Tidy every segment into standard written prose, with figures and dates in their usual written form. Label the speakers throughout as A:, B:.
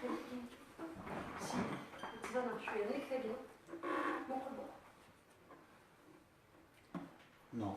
A: يخليكي. سي تبان شويه نكتب لك ممكن
B: نو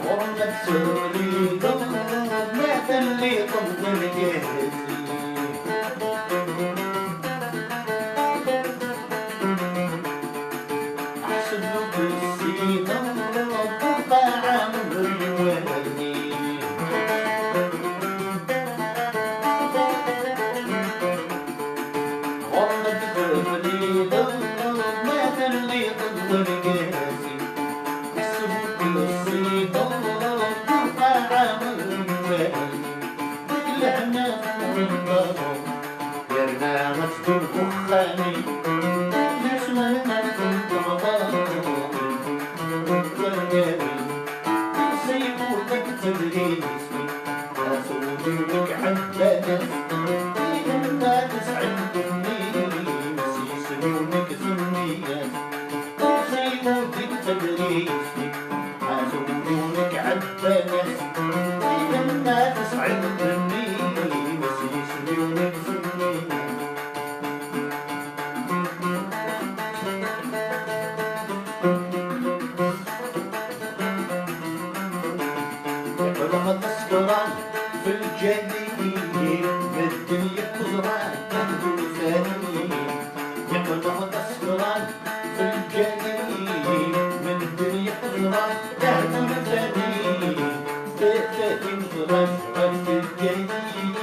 B: ورمت سوري مات اللي طول جهزي أحسن بالسيدة وقع عمري وهدي ورمت سوري مات اللي طول جهزي بالخاني نسمع والجميل يصيبوا لك تدريسي أسودي لك عبادة إذا ما تسعدني بس يسمونك سنية يصيبوا لك تدريسي أسودي لك عبادة إذا ما تسعدني بس يسمونك سنية في الجليل الدنيا كبران تهدو ثاني يقلب الأسكران في الجليل من الدنيا كبران تهدو ثاني تهتم غرفة في الجليل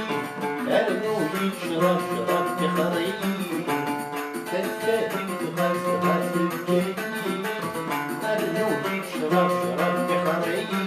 B: أرنولي شرف شرف تخريل تهتم غرفة في الجليل أرنولي شرف شرف تخريل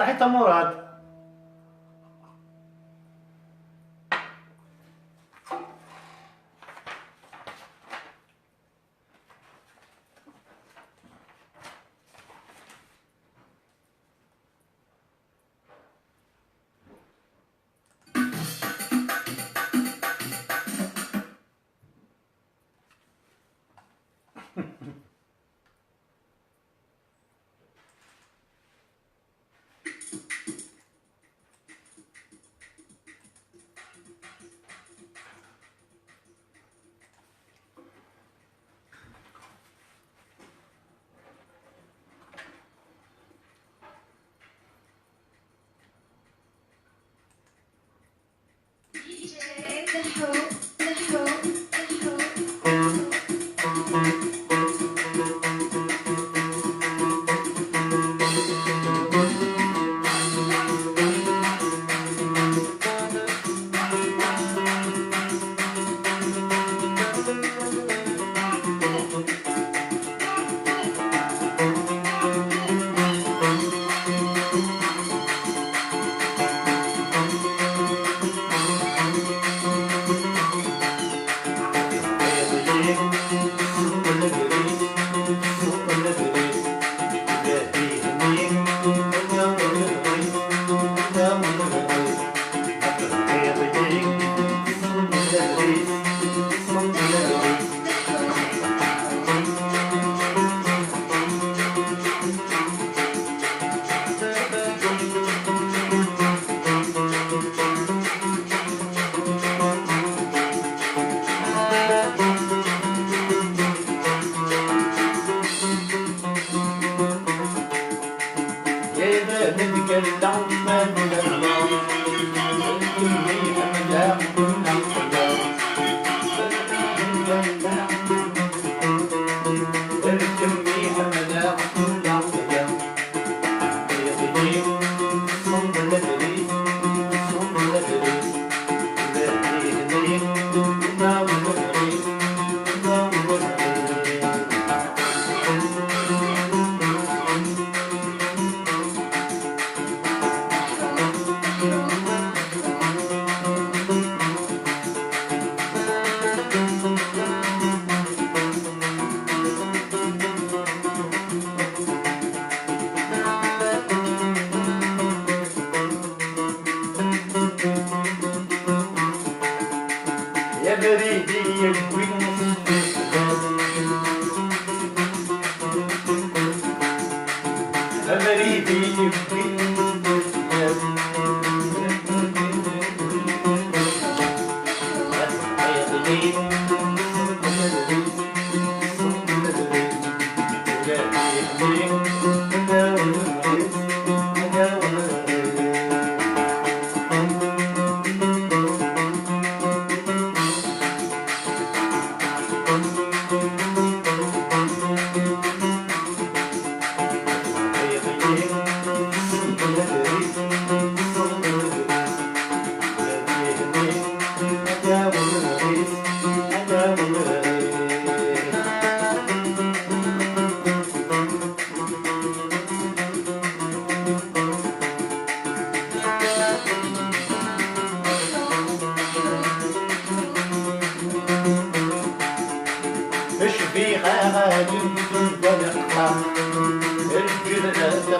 B: صحيت مراد.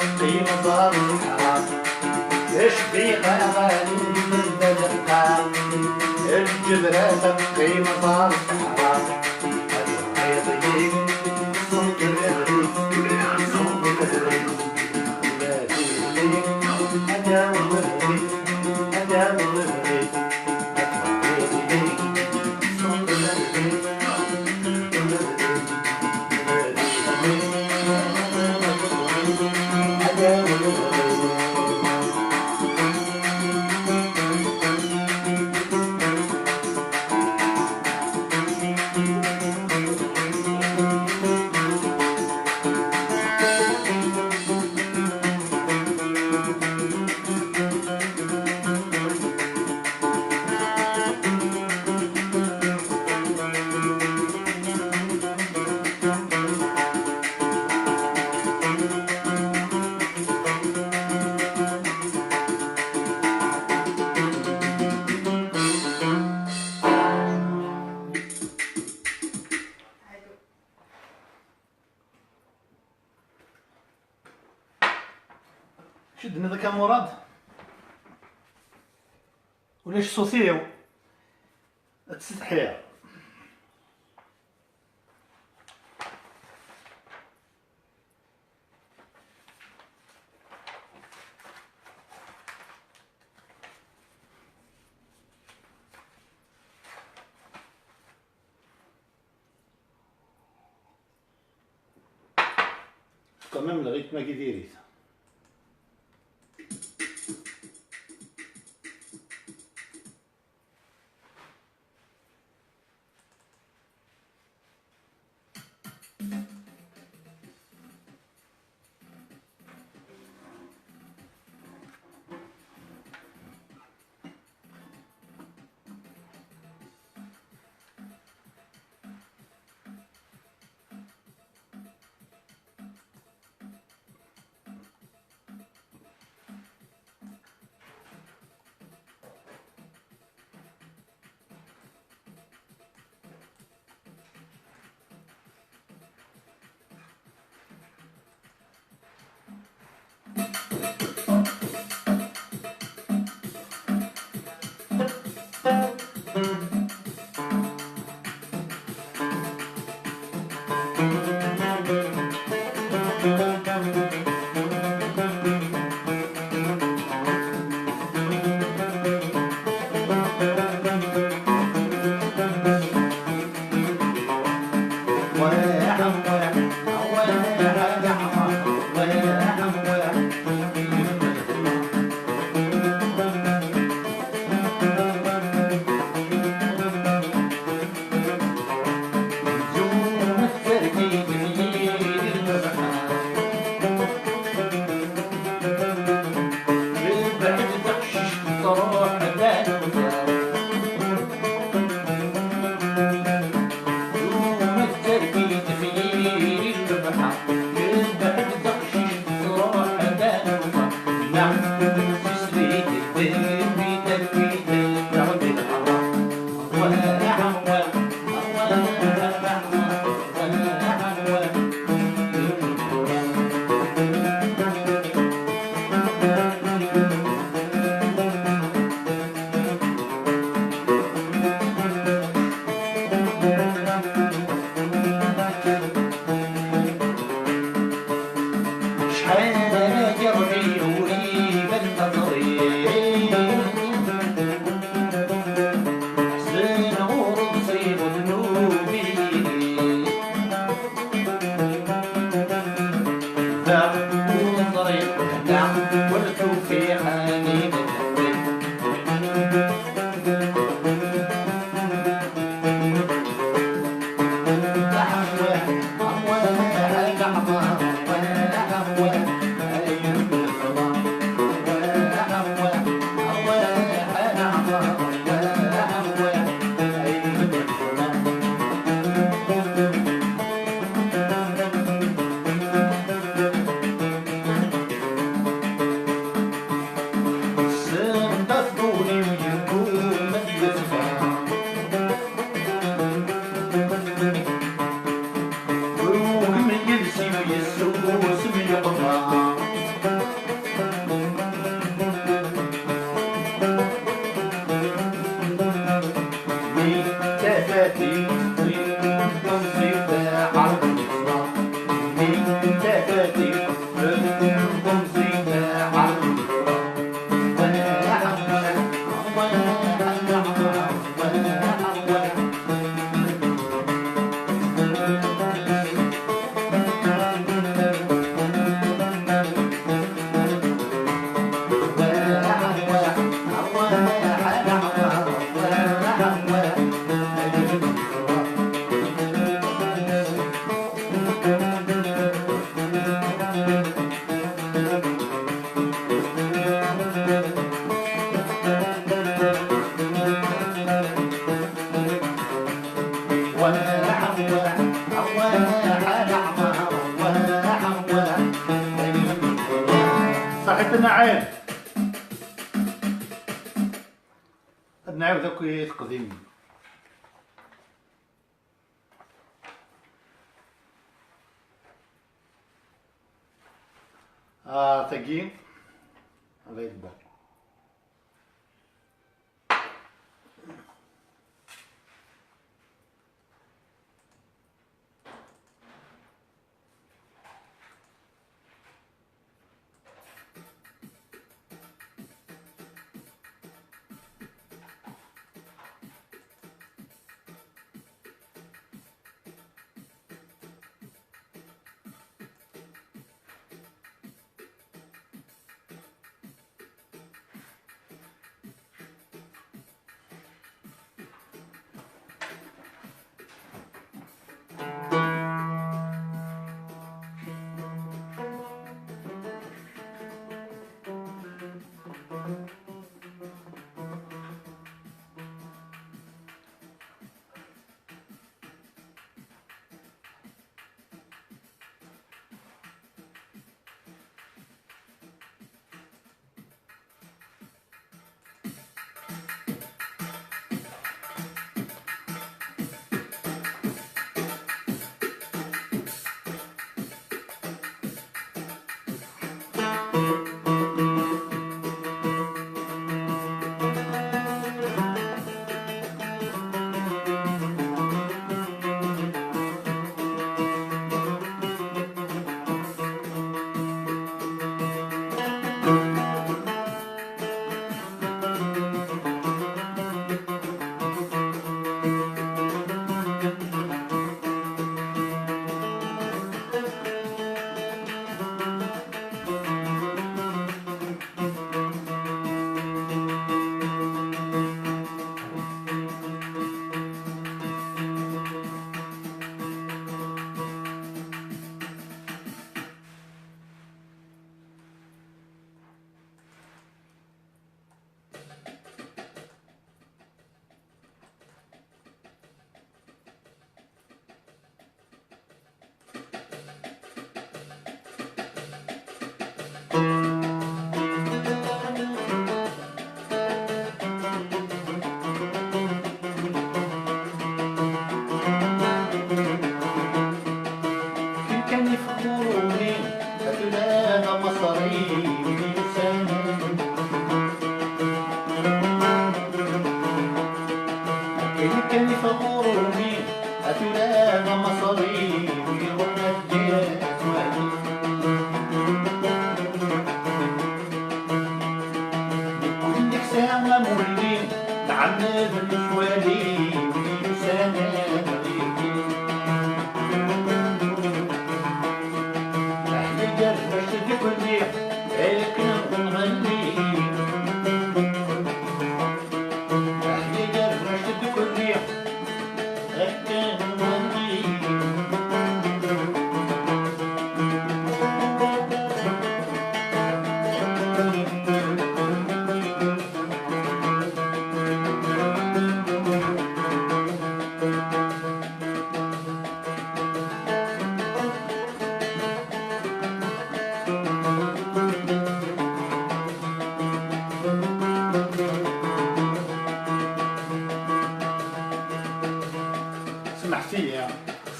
B: تبقي مصاب الحرام ايش بيها يا غالي من الدقام الجبرة تبقي مصاب الحرام الغيظ صوت الريح صوت الريح لا تغلي أنا والريح أنا والريح شدني ذاك مراد وليش صوتيو تستحيا كمان لغيت ما كيديريت نعاود هاكي تقديم. تاكي الله يدبر.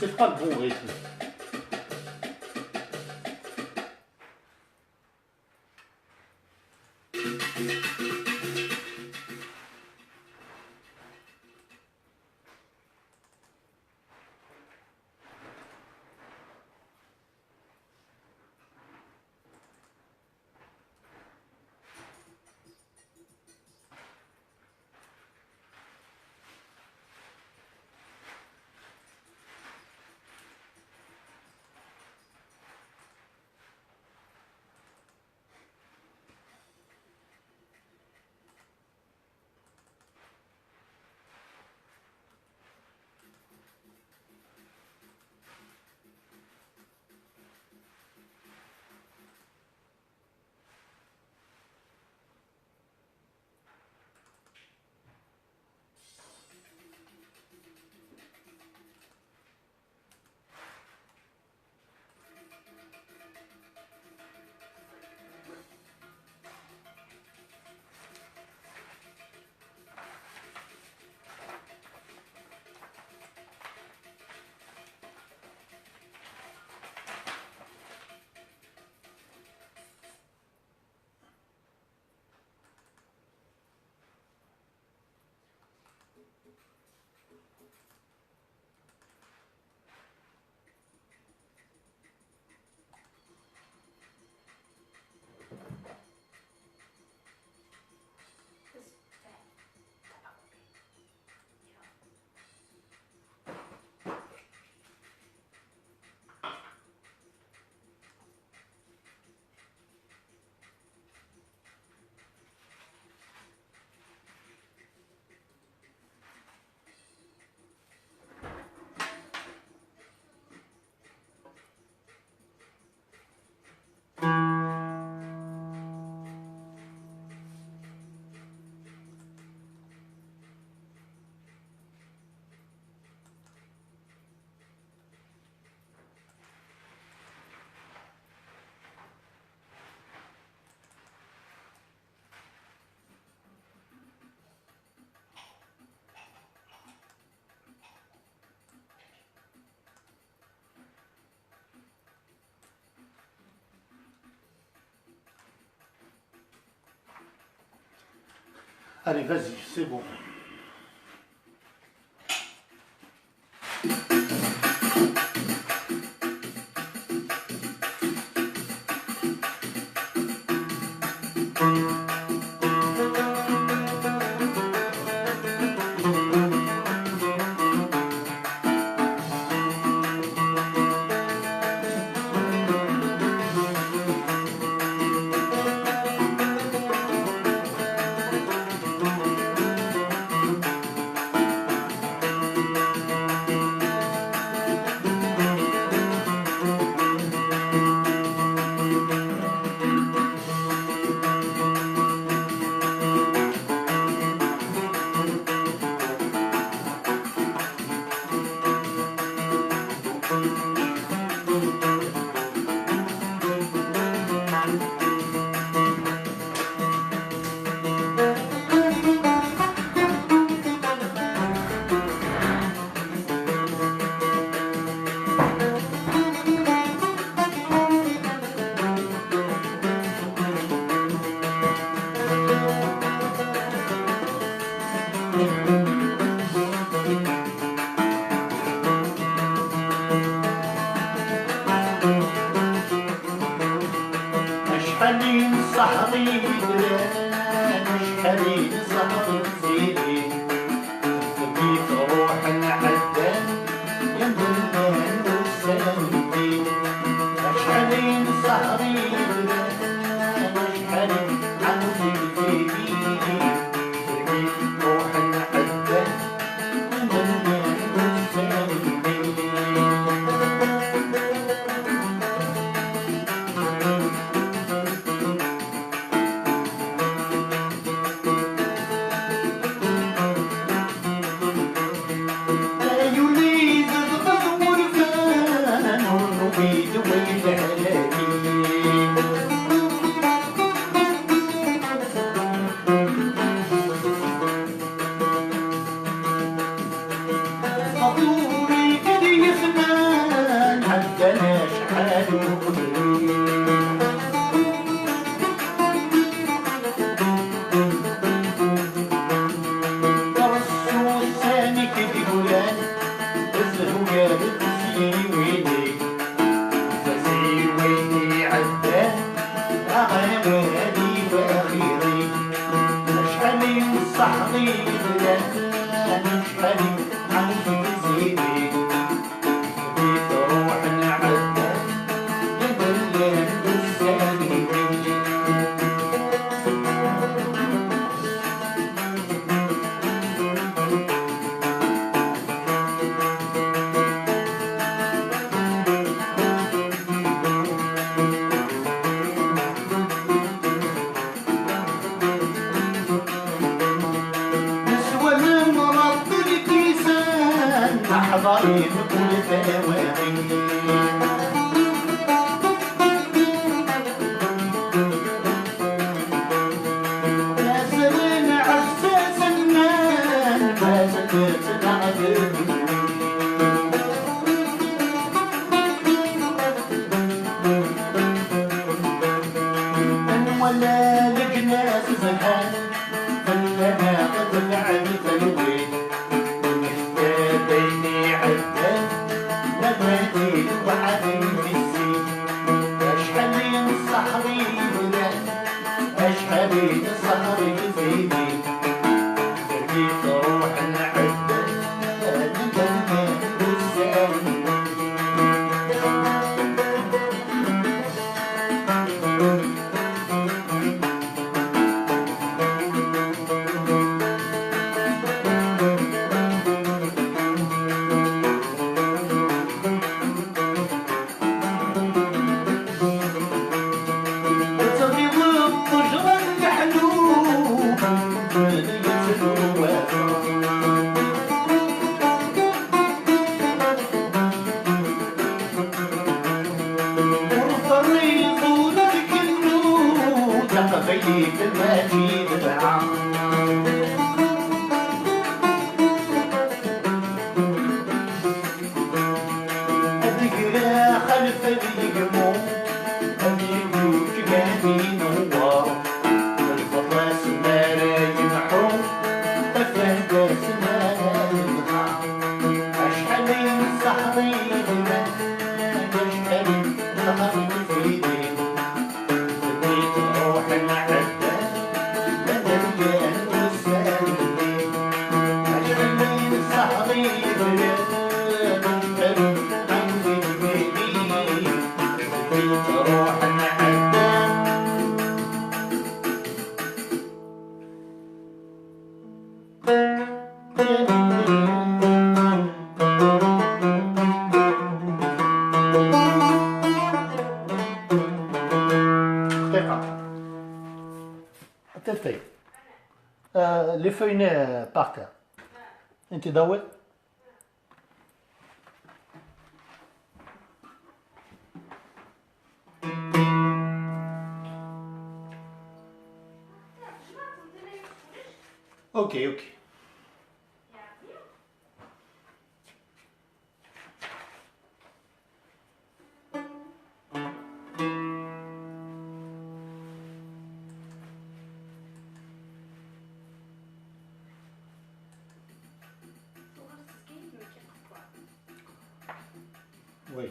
B: C'est pas le bon rythme. Allez, vas-y, c'est bon. شحالين صحري دران شحالين صحري زيدين بقيت روح العدان يا مدلان والساندين شحالين صحري دران شحالين عندي زيدين بقيت روح العدان يا مدلان والساندين مطوري كدي فنان عندنا شحال درسو الثاني كدي قولان بزهو قالت سيويني فسيويني عدان أغاني وأخيري شحالين صحري بلان شحالين عندي زيدي بقيت روح العدان يا ملان بالساندين نسوى من رب الكيسان أحضرين كل فواعين نازلين عساس النان فازلت العذاب ولا لجناس زهان فلنا قد فعل فالوين بيني عدان نباتي وعدي في الزين أشحالين صحري بلان أشحالين صحري زيني بقيت روح العدان نباتي والساندين بيت المجيد العام الذكرى خلف اليموم اليموم جاني نوار الفراس ما ينحوم
C: التلفين. لي فeuilles par terre. انت ضوي. اوكي اوكي. Oui.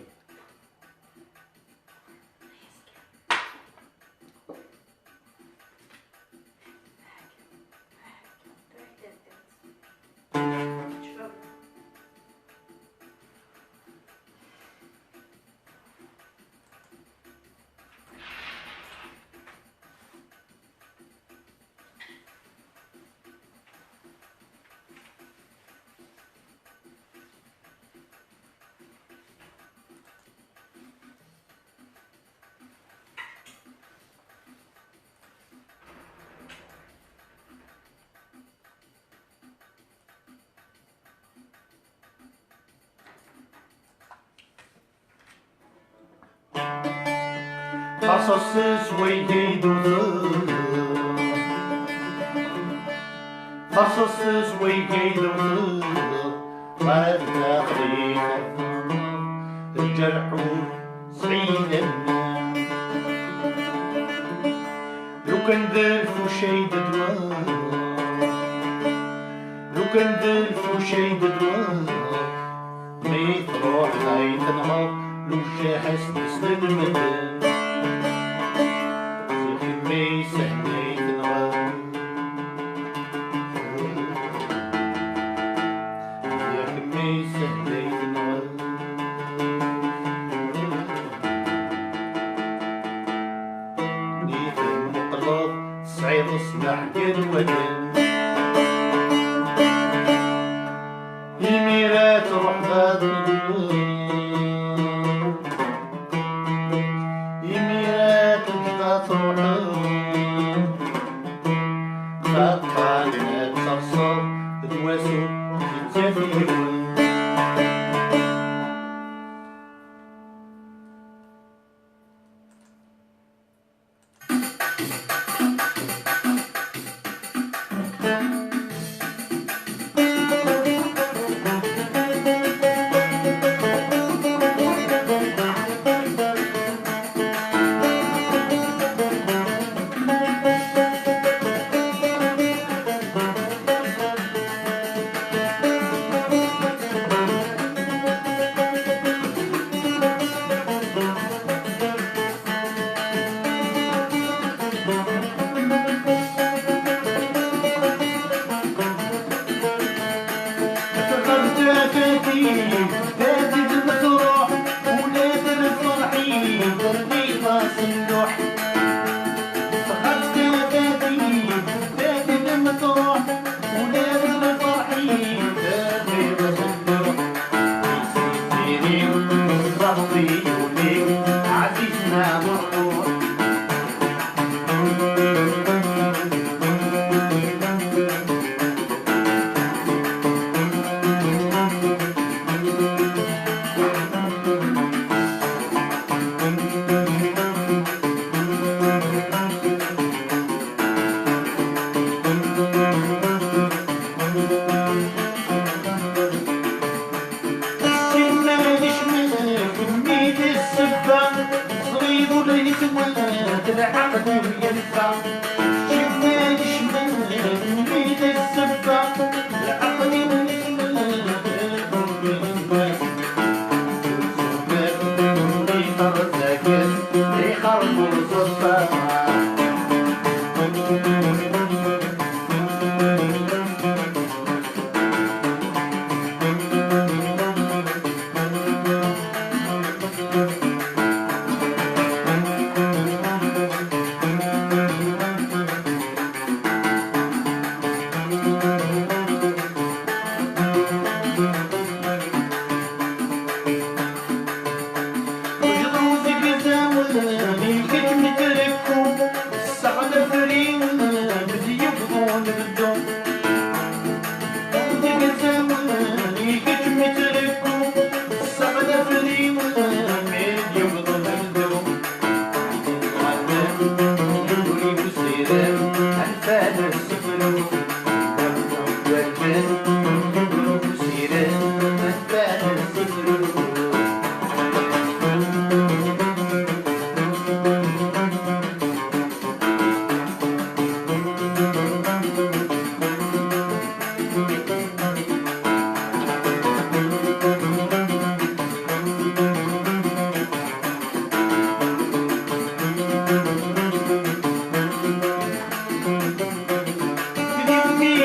C: قصص ويقيدو قصص ويقيدو غير خليك الجرح سعيدا لو كان دلفو شي ددوان لو كان دلفو شي ددوان ميت روح هاي تنهار لو شاحس تسند المدن صعيد اصبح الودن الميرات روح باب الميرات تبات روحهم فقالنا تصرصر دواسو يتفيون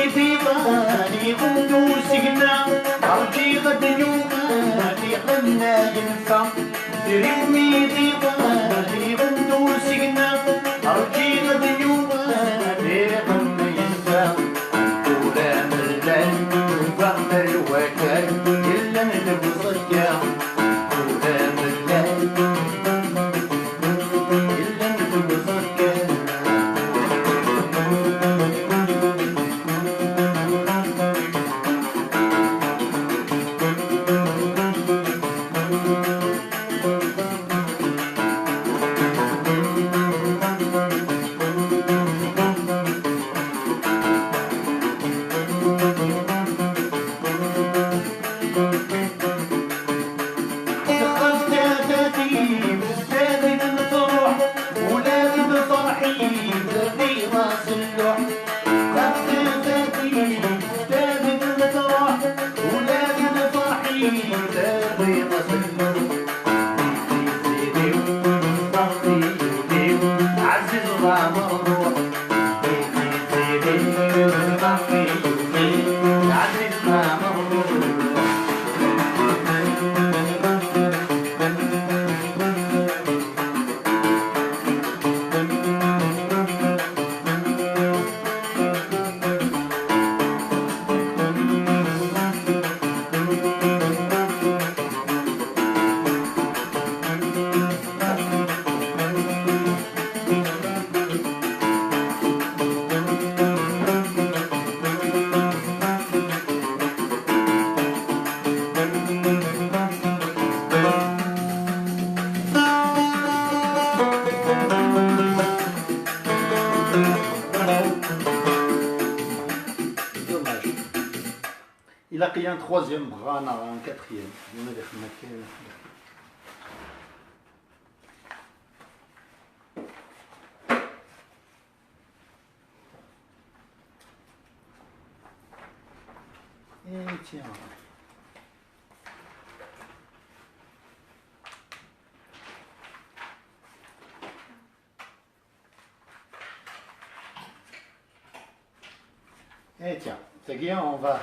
C: في ضالي غدو سقنا أرجي غد يوماتي غنا ينفع دريمي في ضالي غدو سقنا أرجي غد يوماتي غنا ينفع ولا ملان وفهم الوكال إلا نبصيا ولا ملان إلا نبصيا Il a qu'il y a un troisième bras, un quatrième. Et tiens. Et tiens, c'est bien, on va.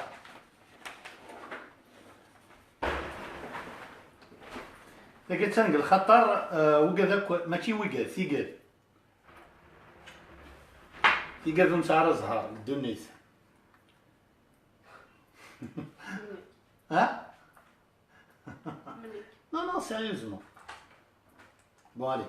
C: لقيت تنقل خطر وكذا ماشي وكاد ثقال ثقال نتاع زهر قدو الناس ها؟ نو نو سيريوزمون بون علي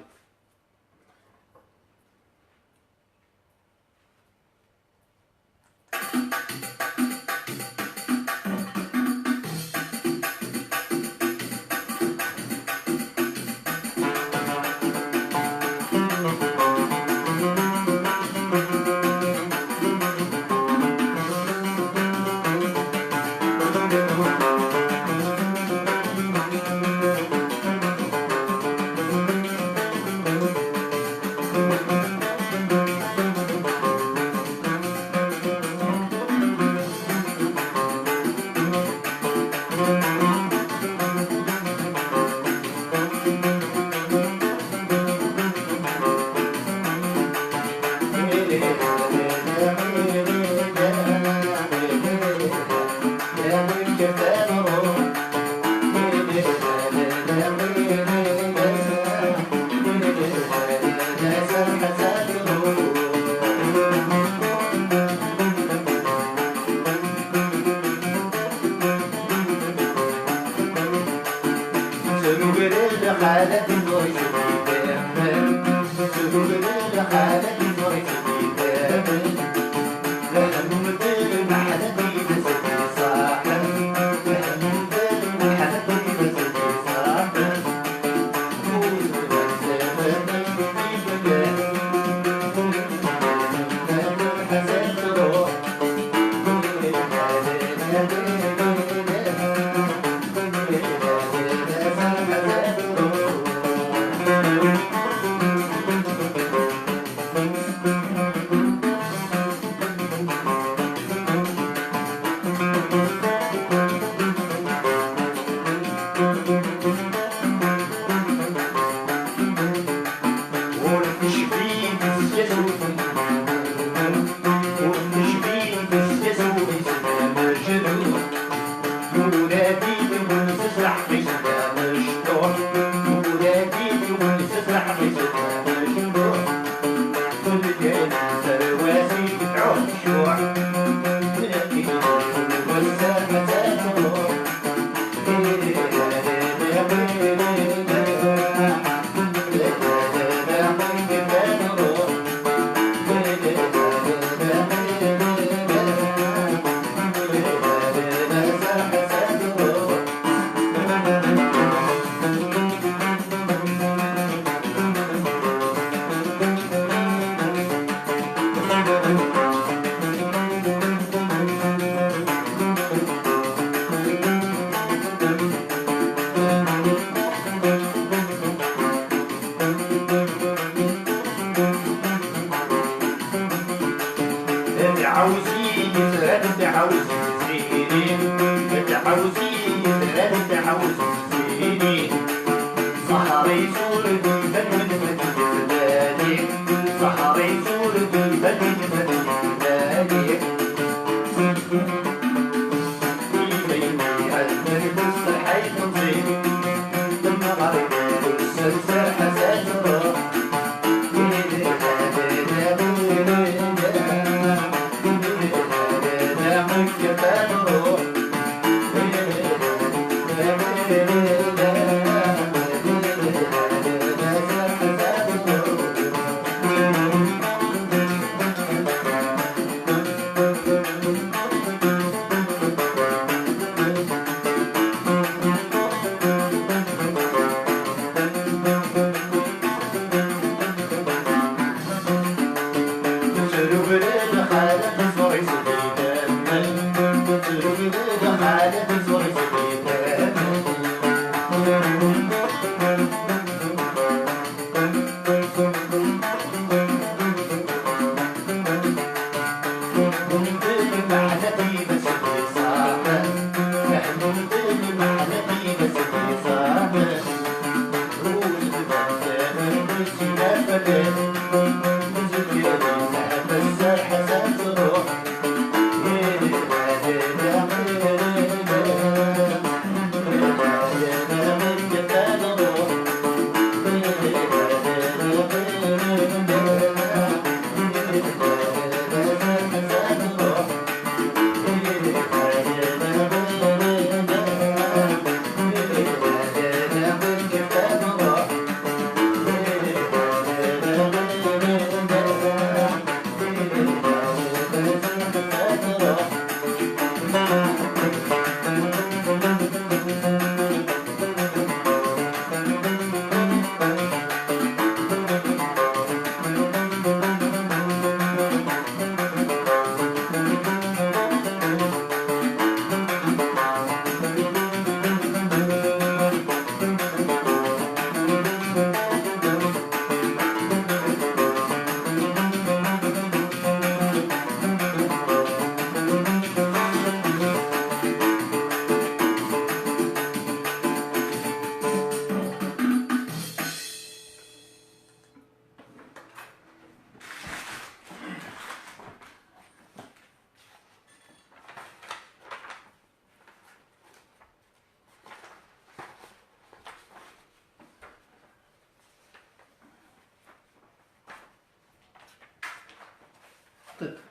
C: Peut-être.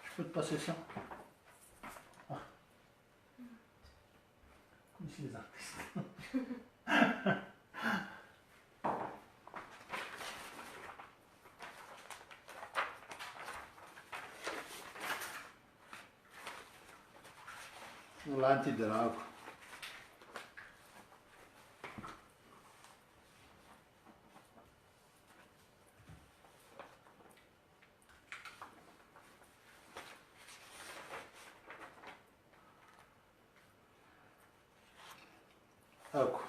C: Je peux te passer ça. Ah. Comme si les artistes. L'antidrago. Ecco.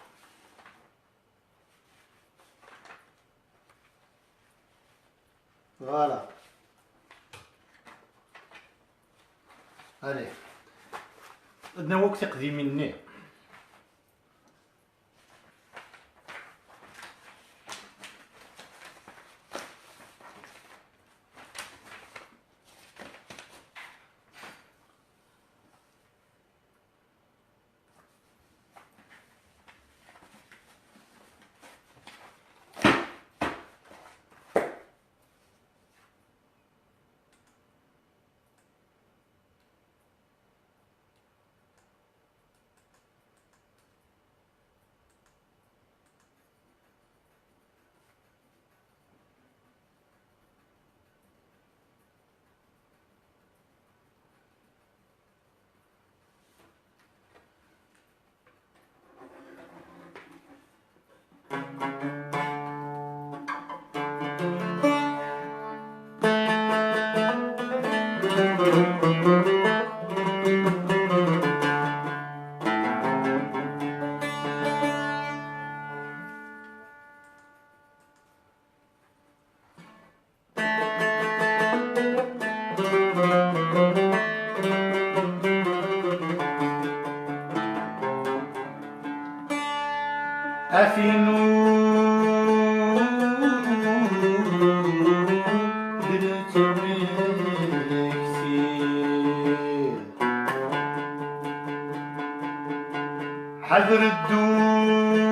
C: Voilà. Allez. عندنا وقت قديم مني. أفينو درت مكسير حذر الدوني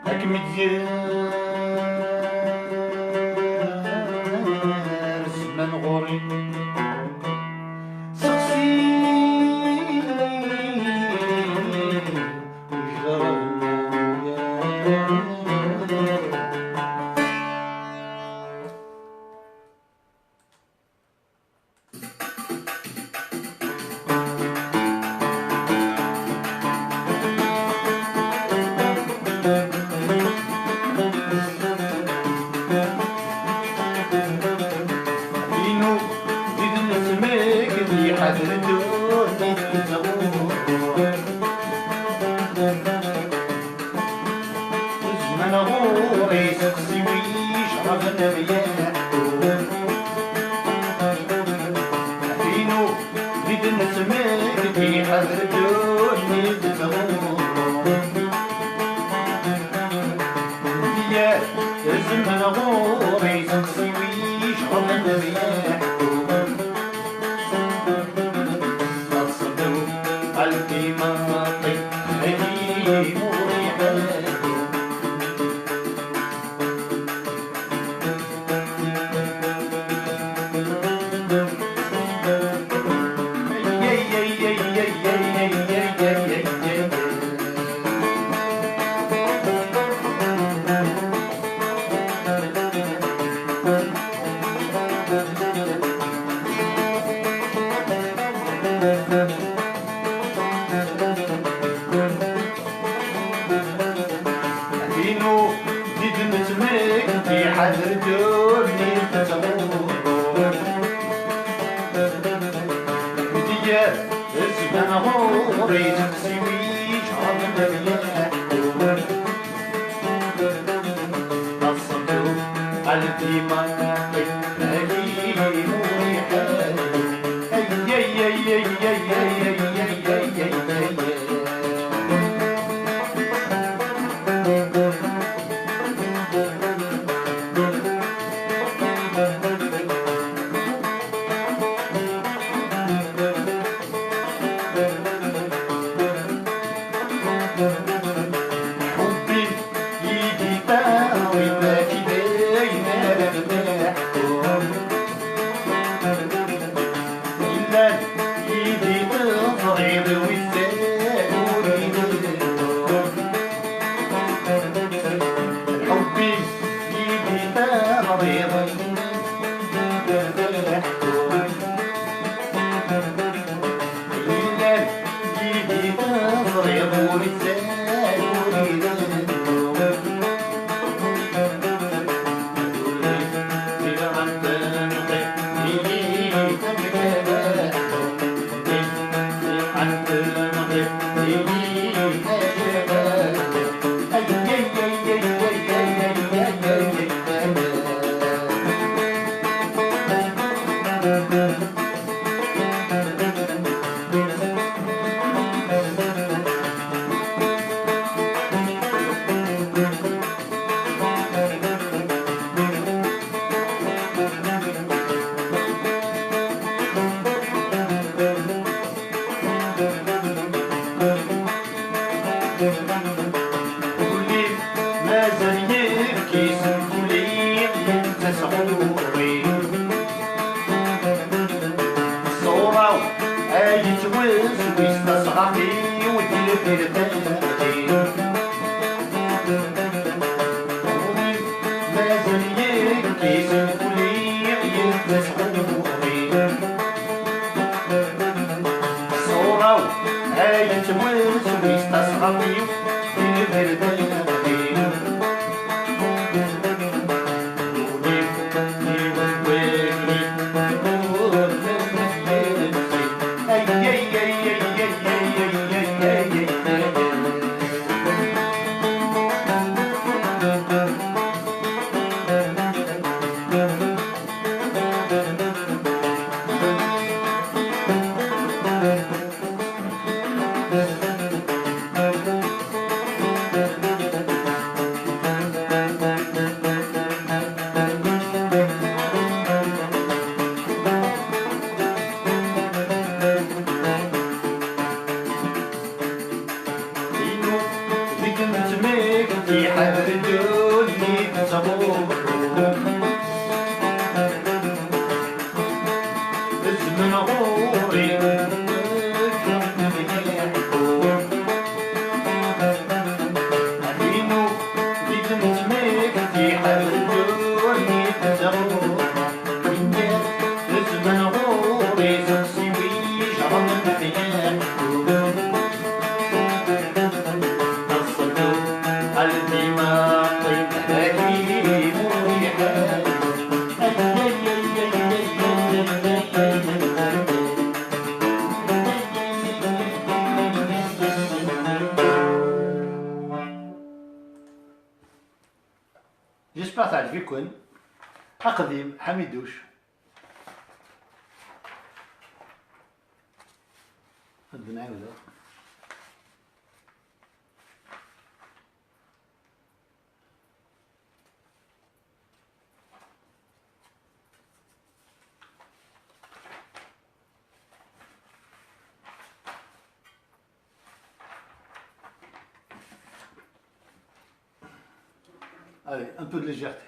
C: أكمل زمان غوري سقسي حذر الدوني زمان غوري سقسي ويش غفنا رياحو فينو بيد نسمك في حذر الدوني يا زمان غوري سقسي ويش غفنا رياحو قلبي مناطق هدي مريحة في حذر دوني تتغور بديا زمان غوري تقسي ويش عظم رياحو نصبو قلبي مناطق هدي مريحة حبي يدي طاوي باكي باين رماحو إلا يدي تضرب والثاني حبي يدي طاوي قولي مازال يبكي سنقولي تسعوري الصورة آية وز ويستصغرني ودي البرتاحي قولي مازال يبكي سنقولي تسعوري الصورة آية وز ويستصغرني صبور الزمن غوري عدينو بيد مزميك في حال الدنيا تزغور الزمن غوري سقسي ويش عم الدنيا قلبي ما طيب حكيم وريحان جيسبر تعجبكم أقدم حميدوش الدنيا Allez, un peu de légèreté.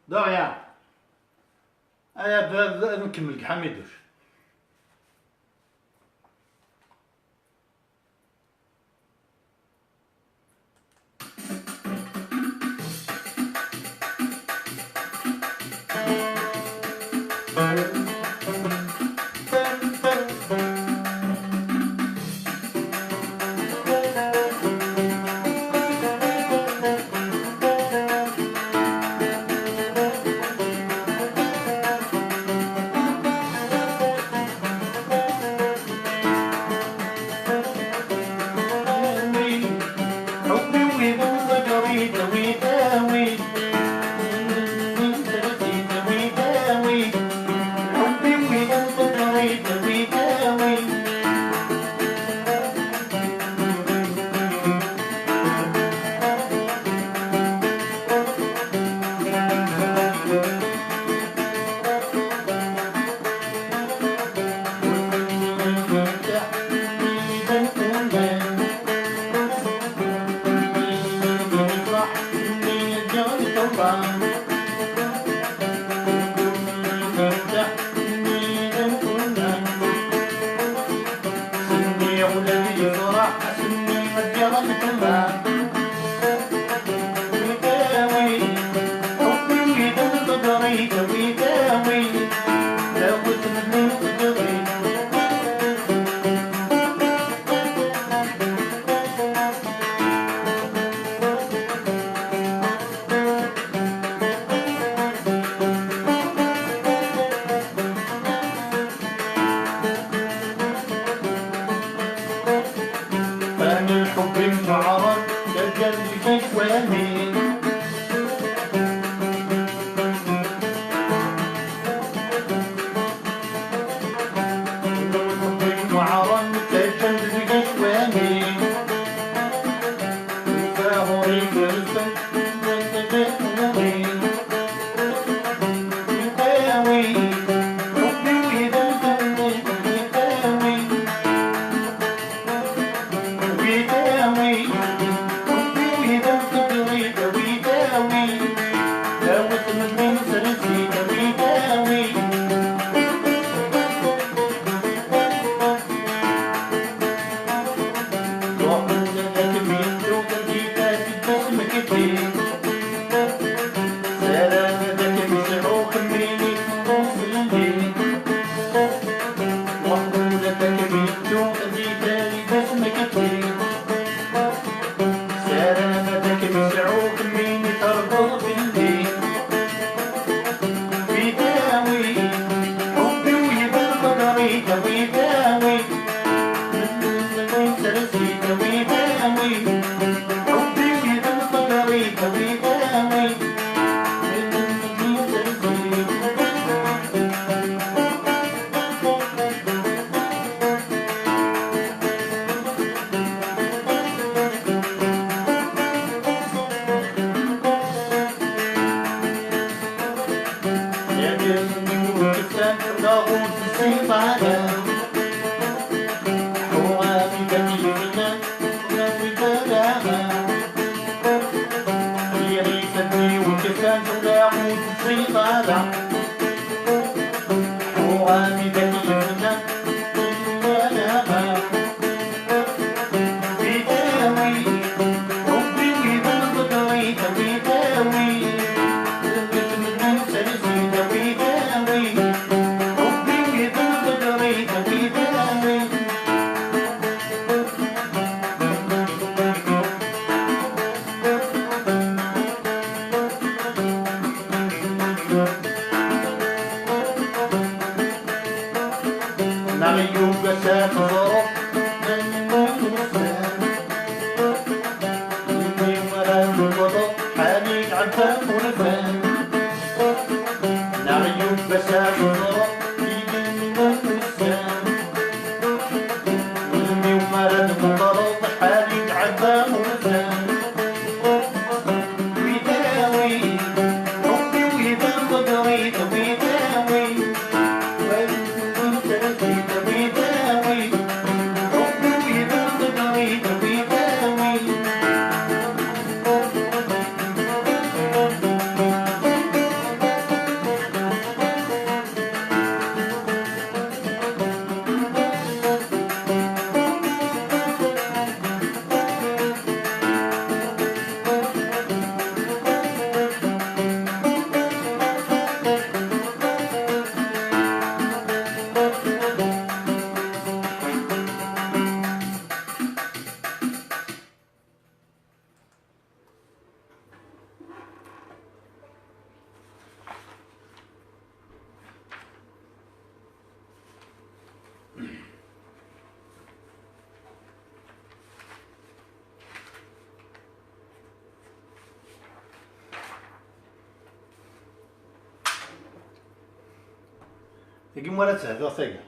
C: De rien. Allez, نكمل حميدوش.
B: Bye. طالع وغادي ذاك الفنان وانا ما بيداوي ربي وإذا قدريت بيداوي لقيت من سلسلة بيداوي ربي وإذا قدريت بيداوي نغيو بسات ظروف من نسان اللي ورا الوضع حالي عفاف ونفان نغيو بسات ظروف من نسان اللي ورا الوضع حالي عفاف ونفان ويداوي ربي وإذا قدريت ويداوي
C: تجي مرة تهدو ثقة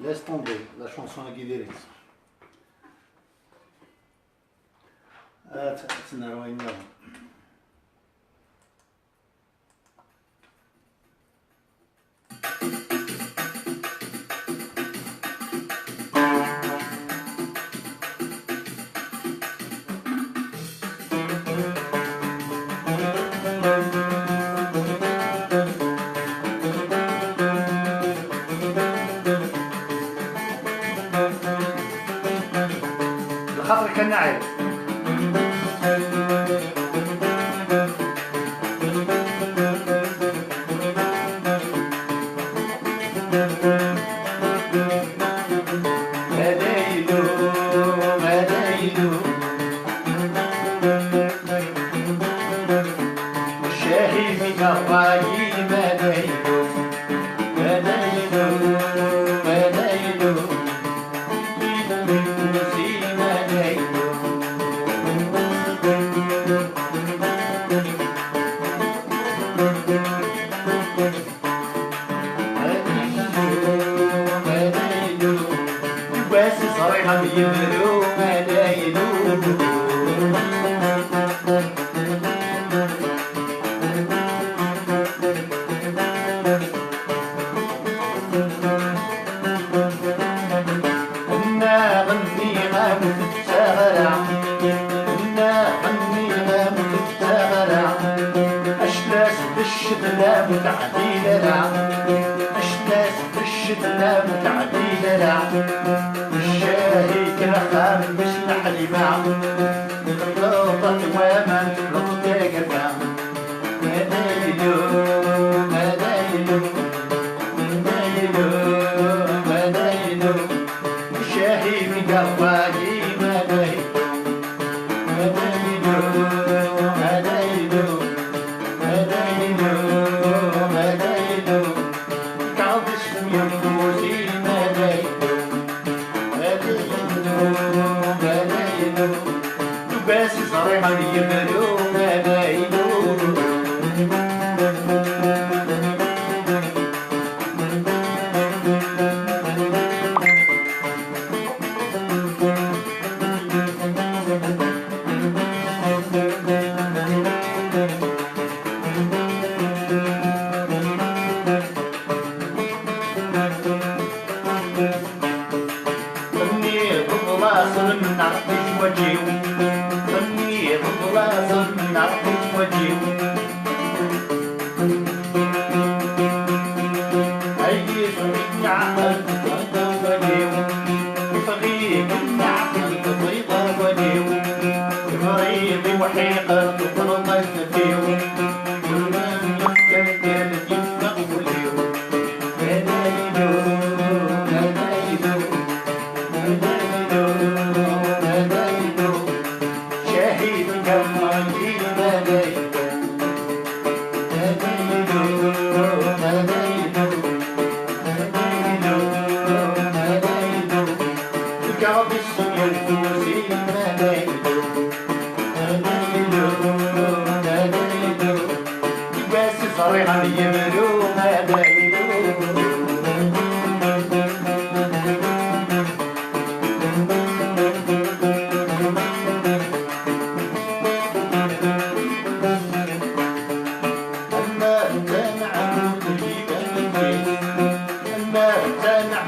C: Laisse tomber, la chanson Aguilera. تنروينا الخطر كان نعيم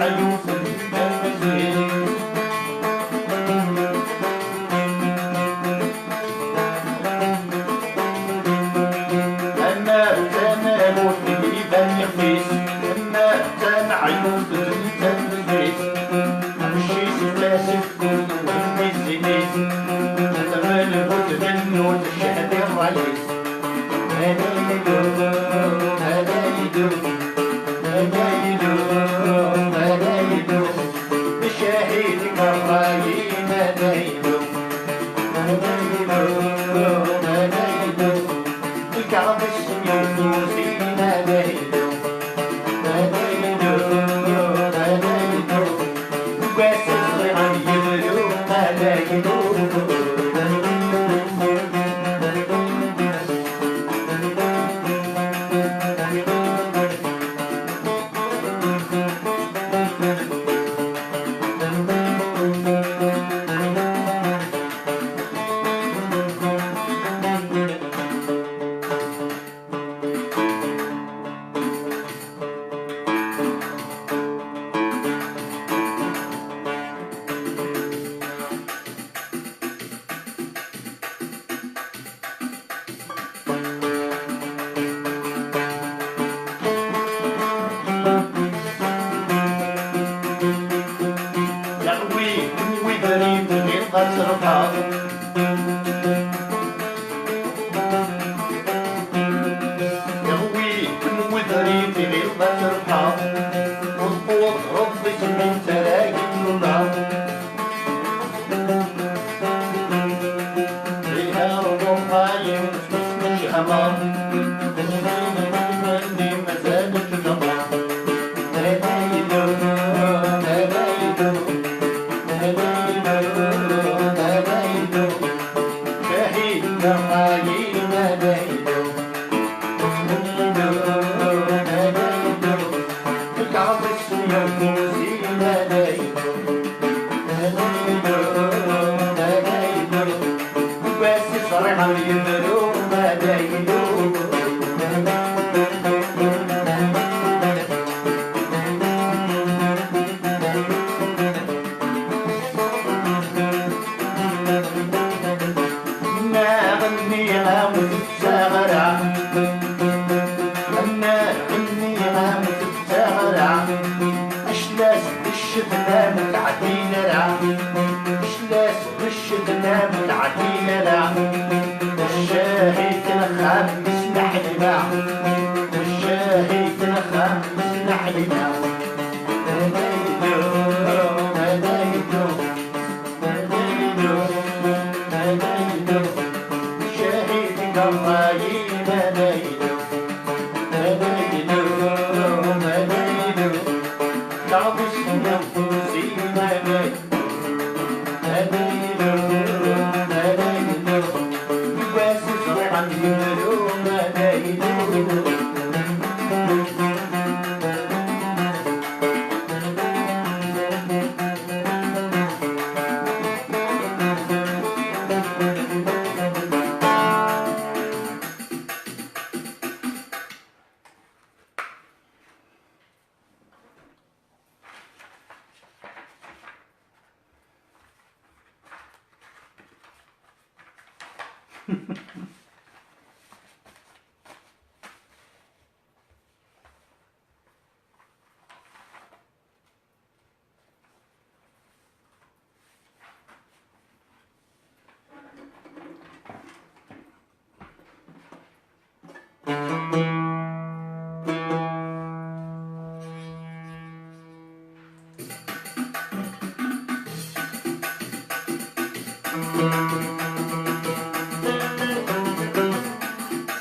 C: عيوف المزيد أما تماموت يبان يخفيس أما تم عيوف المزيد أمشي سلاسل والمزيد أتمنى الهد منه الشهد الرئيس هذا يدوم هذا يدوم هذا يدوم هذا يدوم بشهيد الرايين هذا يدوم هذا يدوم هذا يدوم الكعب السيوفوسين هذا يدوم هذا يدوم هذا يدوم وقاس الصغير يدوم هذا يدوم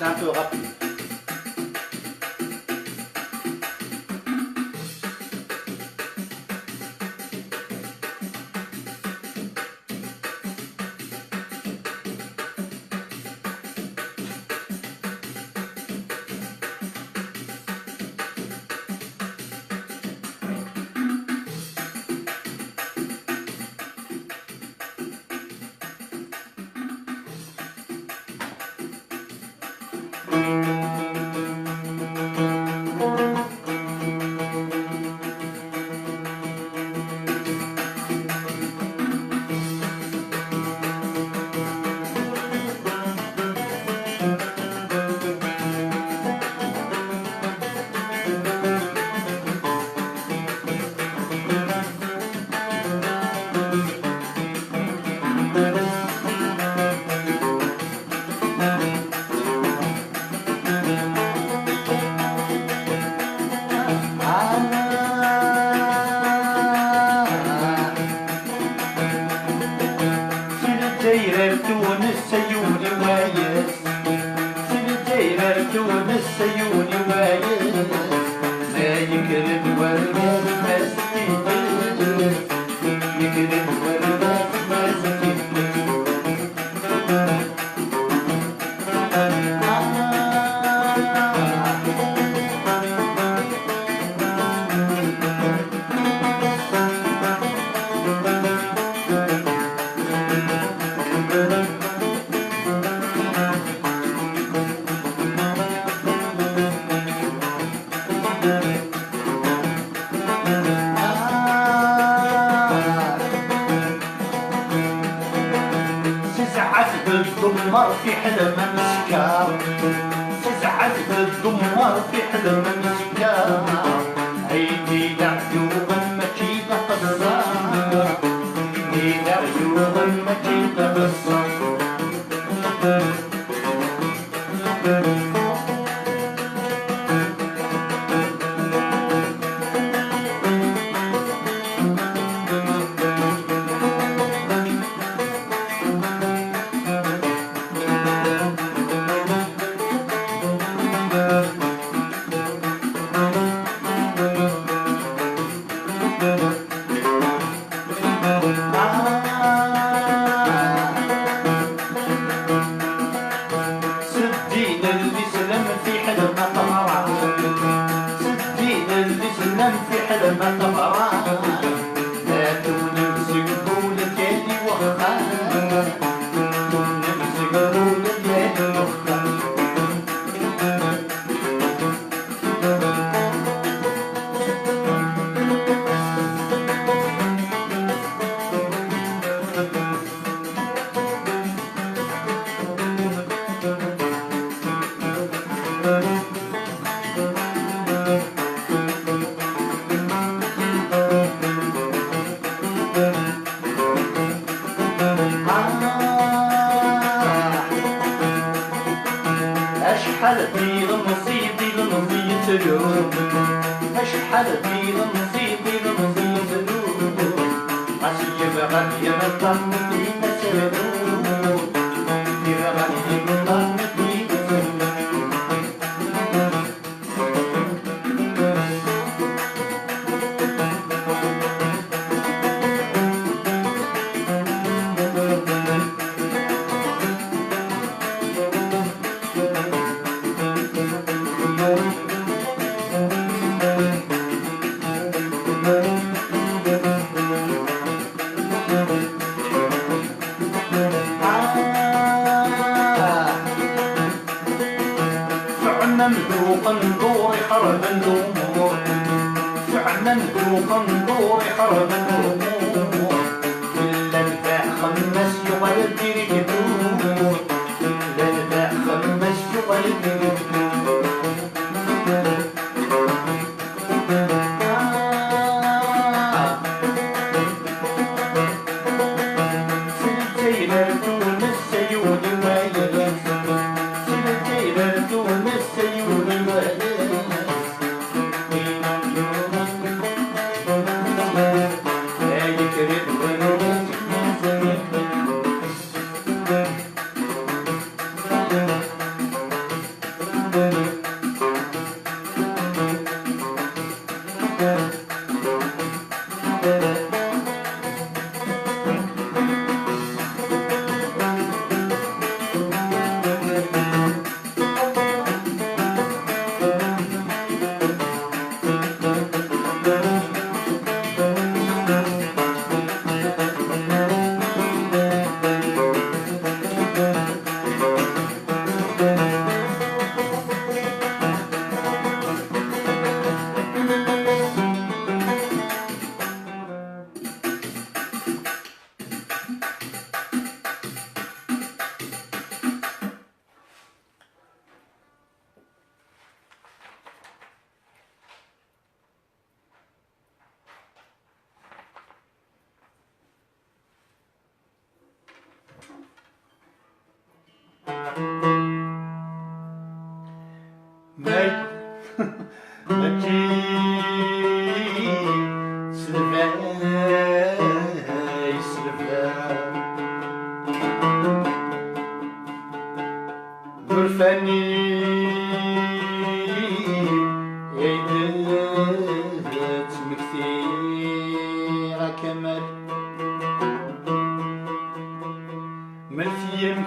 B: C'est un peu rapide.
C: الجزائر تونس سيوني وايس في الجزائر تونس سيوني وايس ما يكرم ورمات ما سكين يكرم ورمات ما سكين الدمار في حلم مسكار تزعل الدمار في حلم مسكار عيدي لعيوبا ماشي قصار عيدي لعيوبا ماشي قصار أشحال في نصيبي لنصيب سلوم أشحال في نصيبي لنصيب سلوم عشيب غني مطعم في مسلوم غني مطعم في مسلوم مملوقا دوري خرب الأمور فعلا مملوقا دوري خرب الأمور إلا الباع خمس يبغى يدير كدور إلا الباع خمس يبغى يدير كدور في الجيلة تونس سيوني وايد في الجيلة تونس سيوني وايد لا يكرد ولو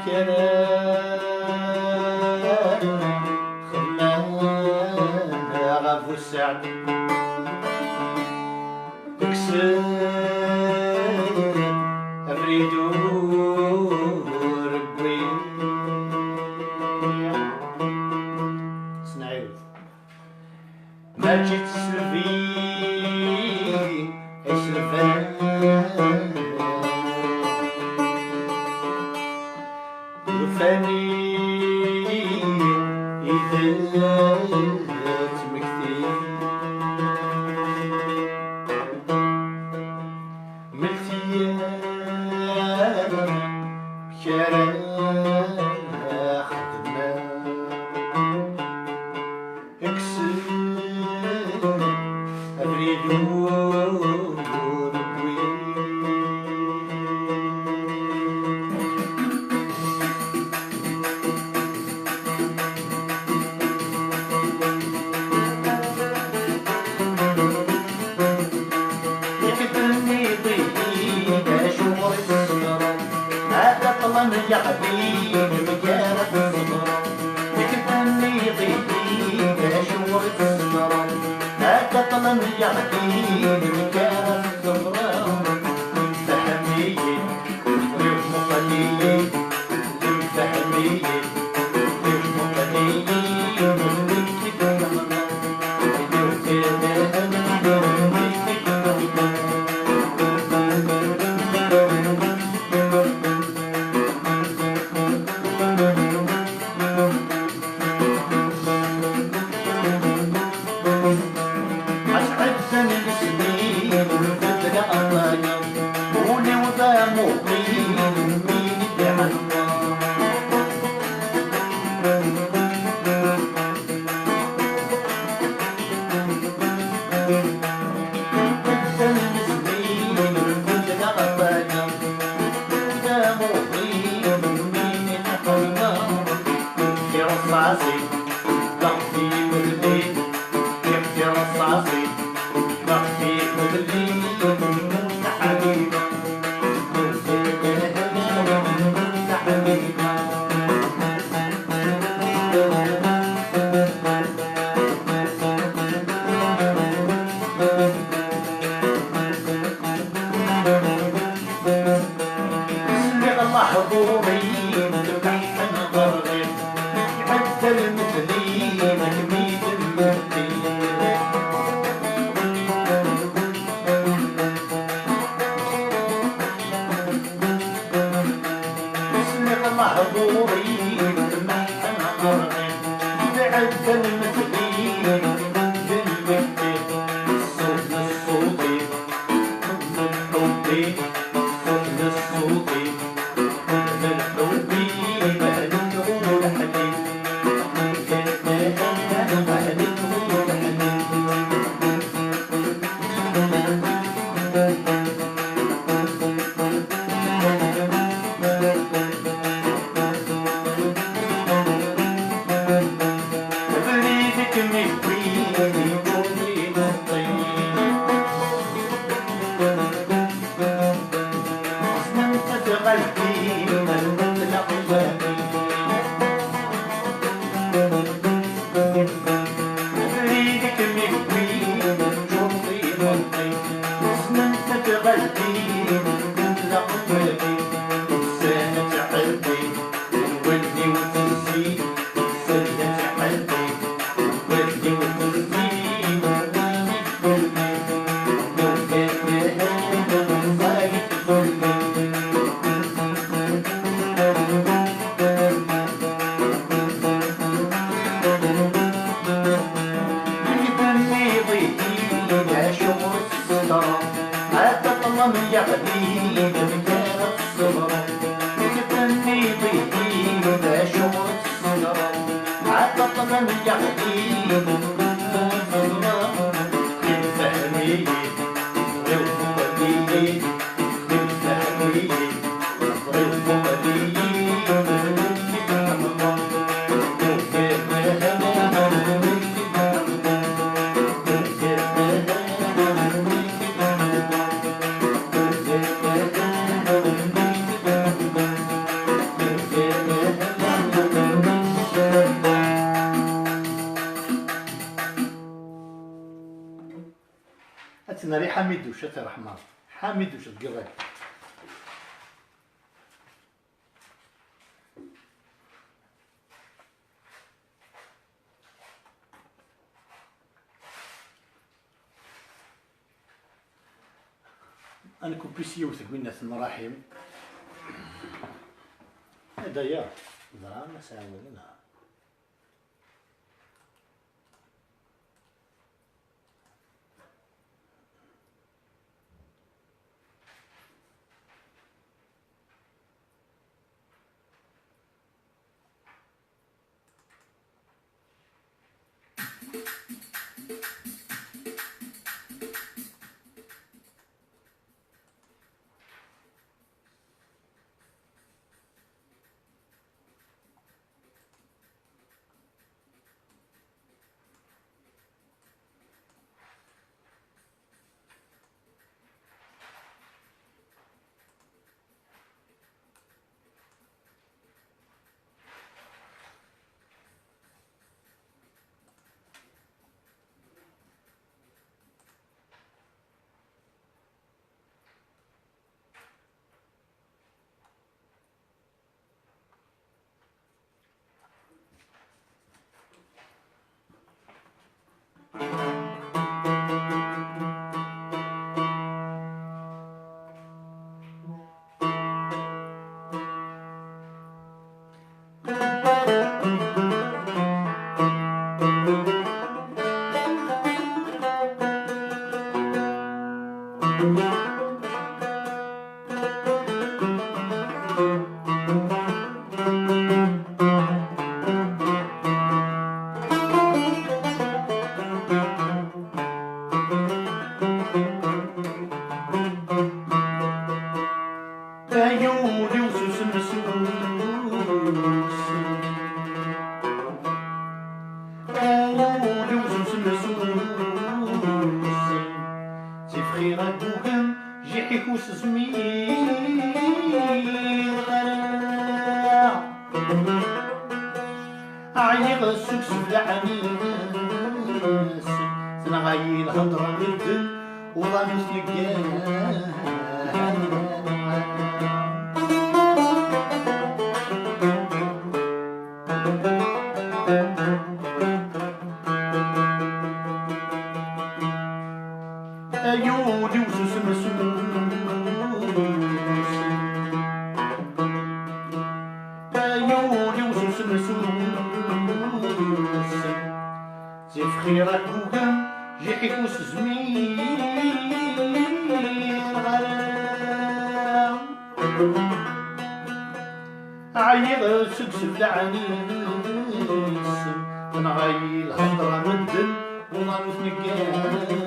C: كلام خمام غاف السعد تكسر أبريدو ربي سنعيد ما جيت سلفي سلفان وفاني إذا تمكتي ملتيان بشارع خدمة اكسر أبريدو يا حبيبي مجارة الصبر يكفني ضيقي شور الصبر لا تطلن يا حبيبي مجارة الصبر فهمية ويوم قليل فهمية ويوم قليل أتناري حميد وش ترحمة حميد وش تقرأ أنا كوبيسي وثقوينا المراحم هذا يا ضرام ساولنا أيودي وسوس مسوس أيودي وسوس مسوس تفخير بوكم جيحك وسزمين عيق السوس بالعنيس تنغايي الهضرة بالدن وضامس لقاه أيودي وسوس مسوس أيودي وسوس مسوس تفخيرك وكم جيحك وسزمين غرام عيق سكسب لعنيس تنغايي الهضرة مدن وما نتنقاه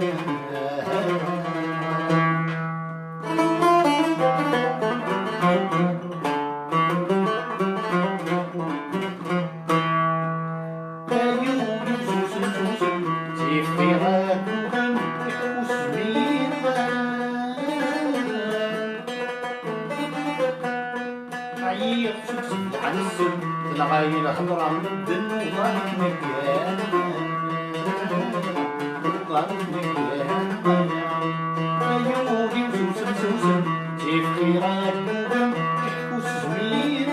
C: العايلة خضرا من الدن وضارك مكان وضارك مكان أيودي وسوسن سوسن كيف خيرات بوبن كحكو الزمين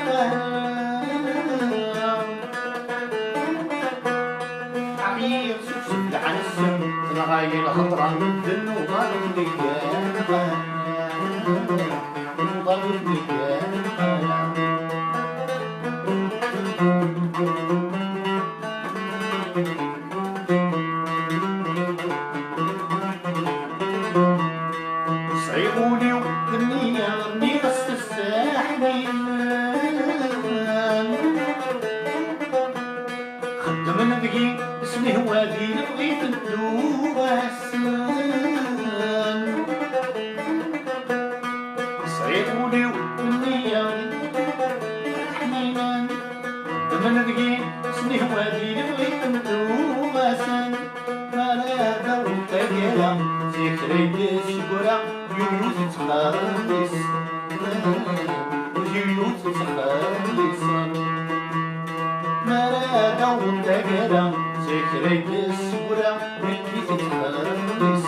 C: عيق سوسن العنسن العايلة خضرا من الدن وضارك مكان وضارك مكان صعيبوني وقنية رمي غصت الساحلين خدم نبقي اسمي هوادي لبغيت الدواسان صعيبوني وقنية حنينا خدم نبقي اسمي هوادي لبغيت الدواسان ما لا دور تقيلة ذكري الشقرة يوز تخلص يوز تخلص ما لا دور تقيلة ذكري الشقرة يوز تخلص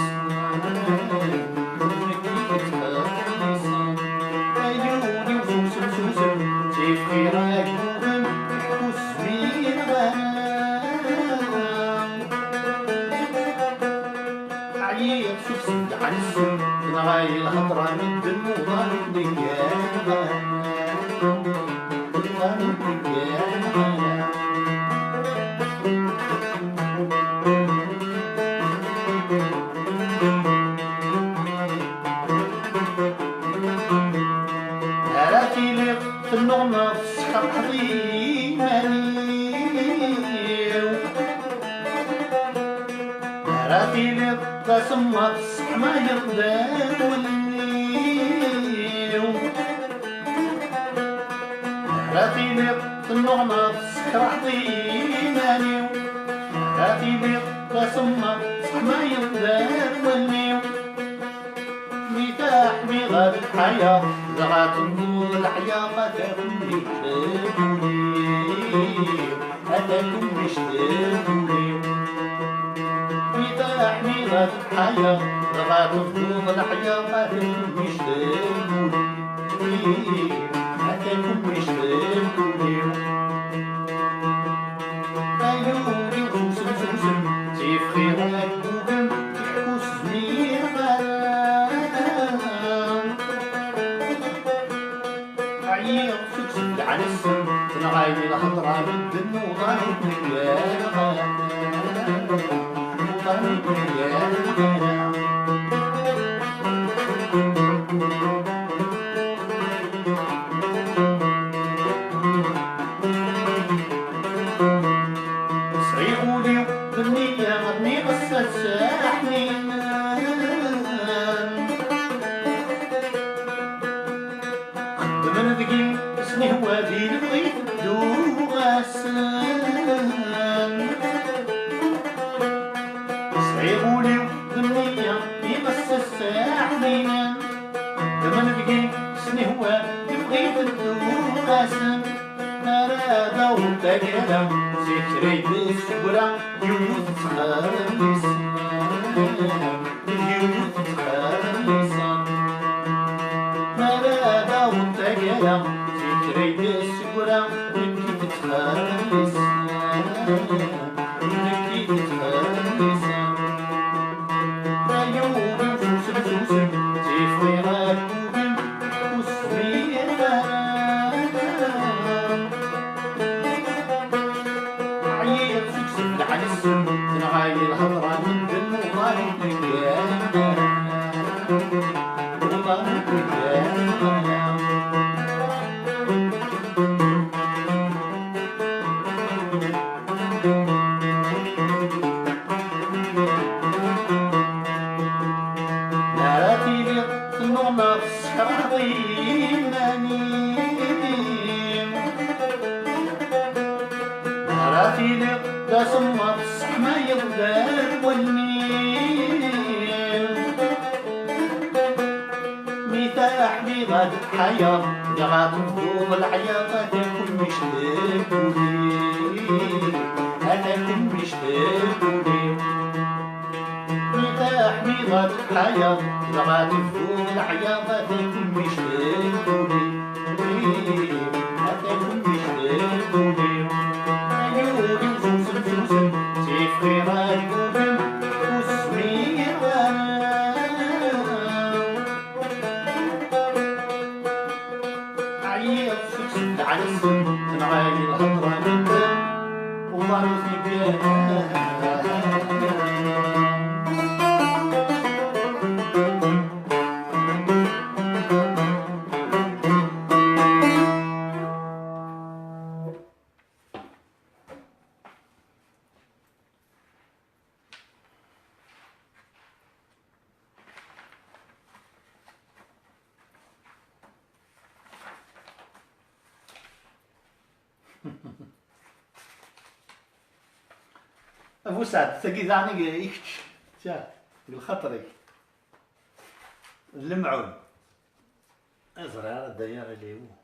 C: تسد عن السن نغاي الهضرة من دم وضان الديان هراتي لي في النغمة في السحر حضيماني هراتي لي تسمى في السحر ما يقدر والنيو هراتي لي في النغمة في السحر حضيماني هراتي لي تسمى في السحر ما يقدر والنيو ميتاح ميغاد الحياة زغات النور الحياة أتاكم بيشتاقوني أتاكم بيشتاقوني ميتاح ميغاد الحياة زغات النور الحياة أتاكم بيشتاقوني أتاكم بيشتاقوني أيوبي وسوسن سوسن سيف خيرات بوغن يحكو سمير سكسك على السن تنغاي الهضرة بالدن وضاي الدنيا وضاي الدنيا صعيبولي بالنية غني غسل ساحني من ذقي اسمي هو دين بغيت دوغاسان صعيبولي بالنية يمس الساحنين من ذقي اسمي هو بغيت دوغاسان نرادا وتقالا سيكري بالسورة يوث خالص يوث خالص مرادة وانتقلا فكري بالسكرة نكي تتخلص نكي تتخلص عيوبي وسوسن سوسن تفري راكوبن وسمير عيب سكسن على السن تنغاي الهضرة من دم وضاي الدنيا ناراتي لي في النغمة في السحر حضيماني ناراتي لي لا سما في السحر ما يقدر والنيل ميتاح بغاد الحياة لغات نفوض الحياة أتاكم بيشتاقوني أتاكم بيشتاقوني ميتاح بغاد الحياة لغات نفوض الحياة أتاكم بيشتاقوني أتاكم بيشتاقوني عيوني وسوسن سوسن سيف خيرات بوغن وسمير سكسك على السن تنغاي الهضرة من دم وضاي الدنيا أبو سعد تقي ذاني يكتش شاف بالخطري المعون أزرار الديار اللي هو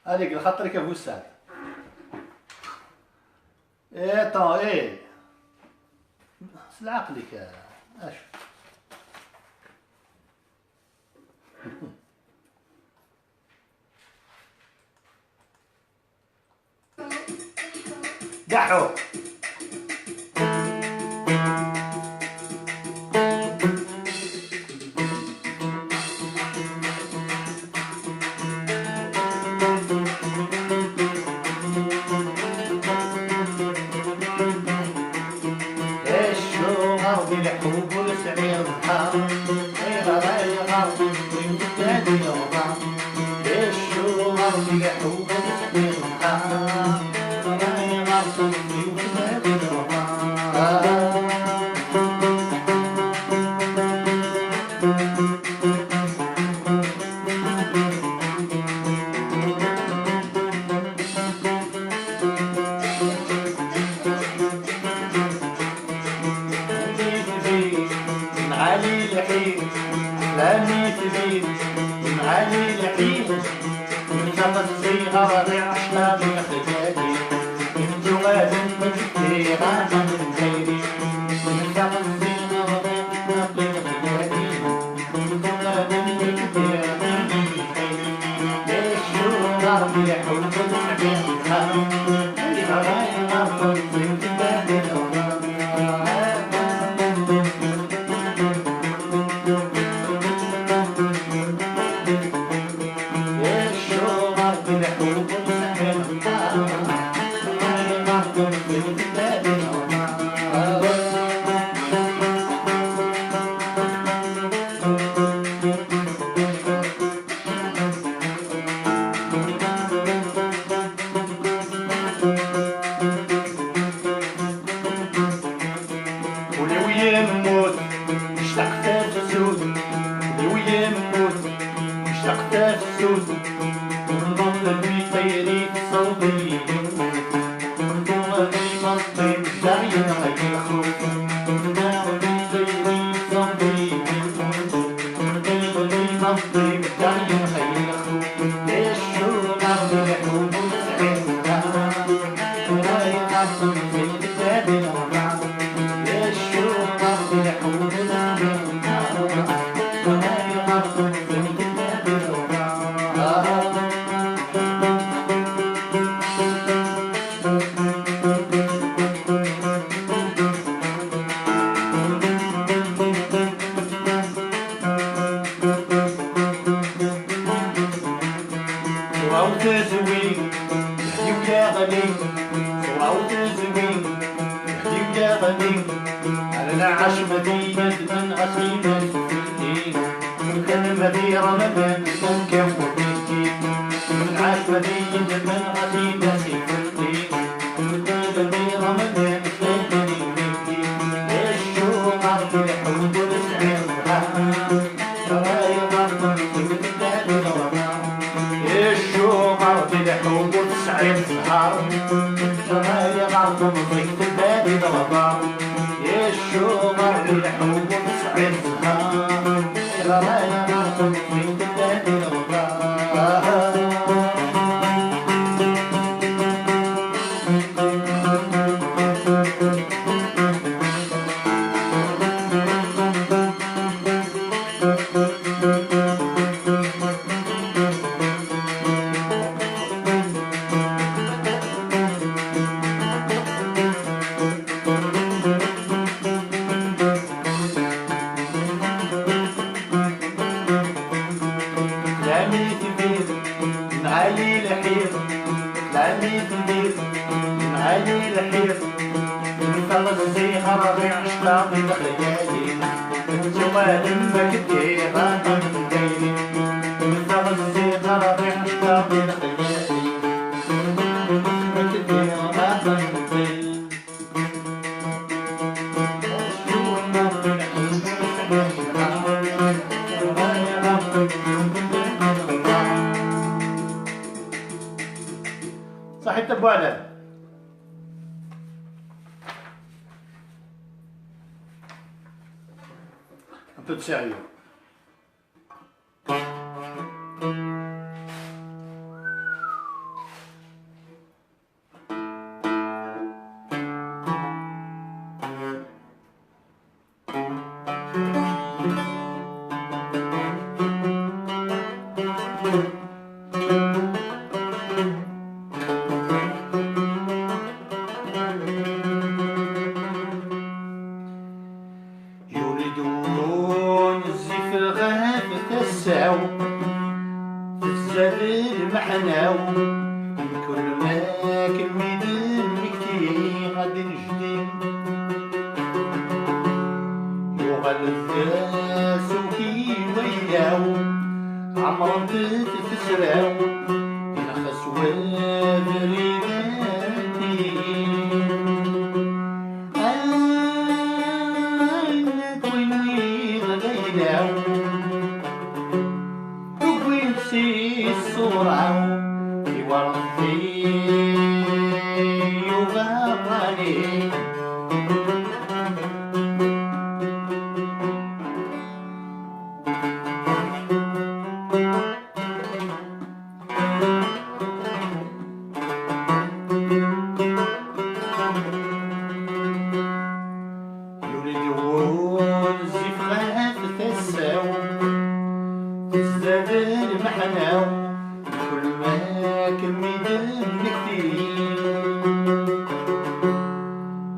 C: عليك لخاطرك ابو سعد. ايه طون ايه سلعقلك اش دحو الحب والسعير الحار غير غير من بلاد الوطن الشوغر الحب والسعير الحار غير من بلاد الوطن علي الحين لاني تزيد من علي الحين من شمس الصغار بعشنا بخجالي من جواد مجدي غانا من خيري من شمس الصغار بعشنا بخجالي من جواد مجدي غانا من خيري ليش شوغر بيحب السبيعها غير غير من بلاد الأوطان نموت اشتقت السود ويا نموت اشتقت السود ونظل في طيري صوتي ونظل في مصطي دايم غير خوف ونظل في طيري صوتي ونظل في مصطي دايم غير خوف ليش شوغر بالحب وسعيرها ولا يعصم في كتاب الأوراق أنا عاش مدينة من أصيلة سفلتي كان مدينة رمضان من كم وبيتي من عاش مدينة من أصيلة سفلتي كان مدينة رمضان سفلتي وبيتي الشوغر بالحب والسعيرها راية غرض في بلاد الوطن الشوغر بالحب والسعيرها راية غرض في بلاد الوطن الشوغر بالحب وسعيرها راية غرض في بلاد الوطن علي الحير لامي تدير من علي الحير من خلص الزيخة ربيع شطاطي بخيالي من جمال مكتي غانا من ديري من خلص الزيخة ربيع شطاطي بخيالي مكتي غانا من ديري صحيت ابو علي un peu de sérieux. المحناو كل ما كميد المكتي غادي نجدي يغال الذاس وكي وياو عمرو تتسراو ينخس وابريداتي كوين وين غيلاو وكوين سي الصورة يورثي يغراني يولدون زفغات تساو تزداد المحناو كل ما كميد المكتي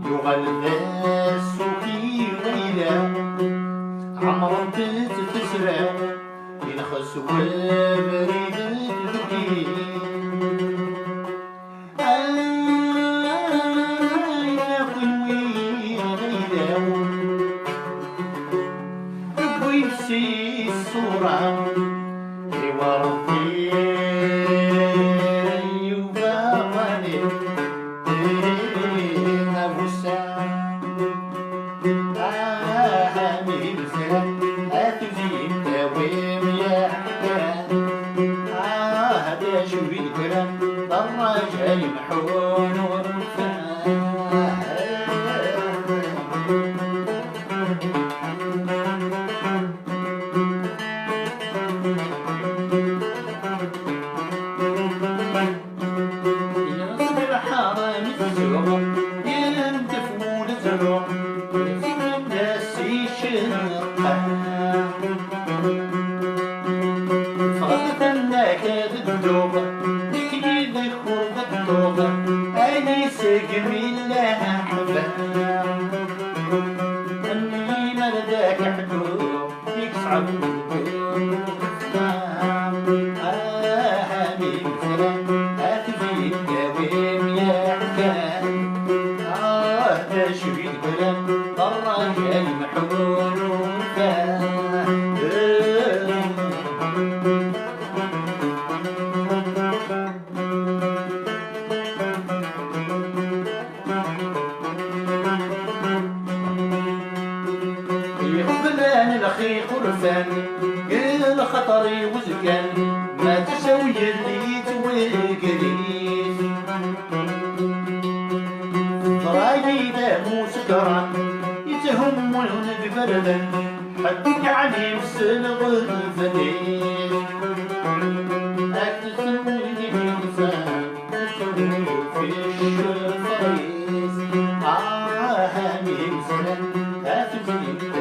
C: يغال ذاس وكي ويلاو عمرو تتسراو ينخس وبريد ذكي سي الصورة يورثي يوفاني نبوسا حامي بسلام أتزين دويم يا حكام هذا شوي الكلام الرجال محون ورفان الأخي خرفان قل خطري وزكان ما تسوي اللي توقريس رايي دامو سكران يتهمون ببردا حدك علي مسلغ الفنيس أكتسمني بإنسان تسوي في الشفريس هاني مسلم أتزيد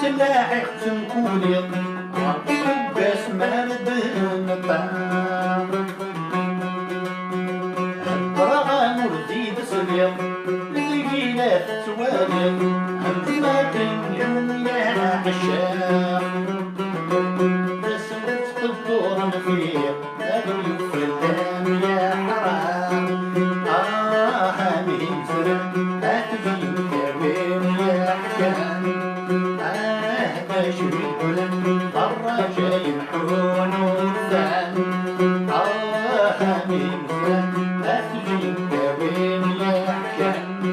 C: تلاحق تنكولي بس ما ردن الطعام البرغان ورزيد صليم لقينا تتوالم همزمات اليوم يا حشام بس تقدر نفيق أدري في الدم يا حرام حامي سلام أتجي كريم يا حكام شريك لم الرجال محون وفان حامي سلام أتجي كريم يا حكام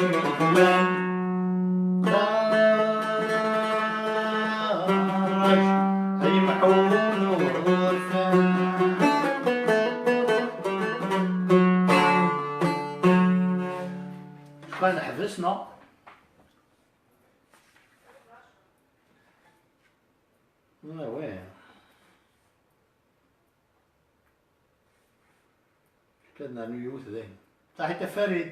C: شريك لم أي محون وفان شكرا حبسنا وين كنا نيوث ذي صحيح فريد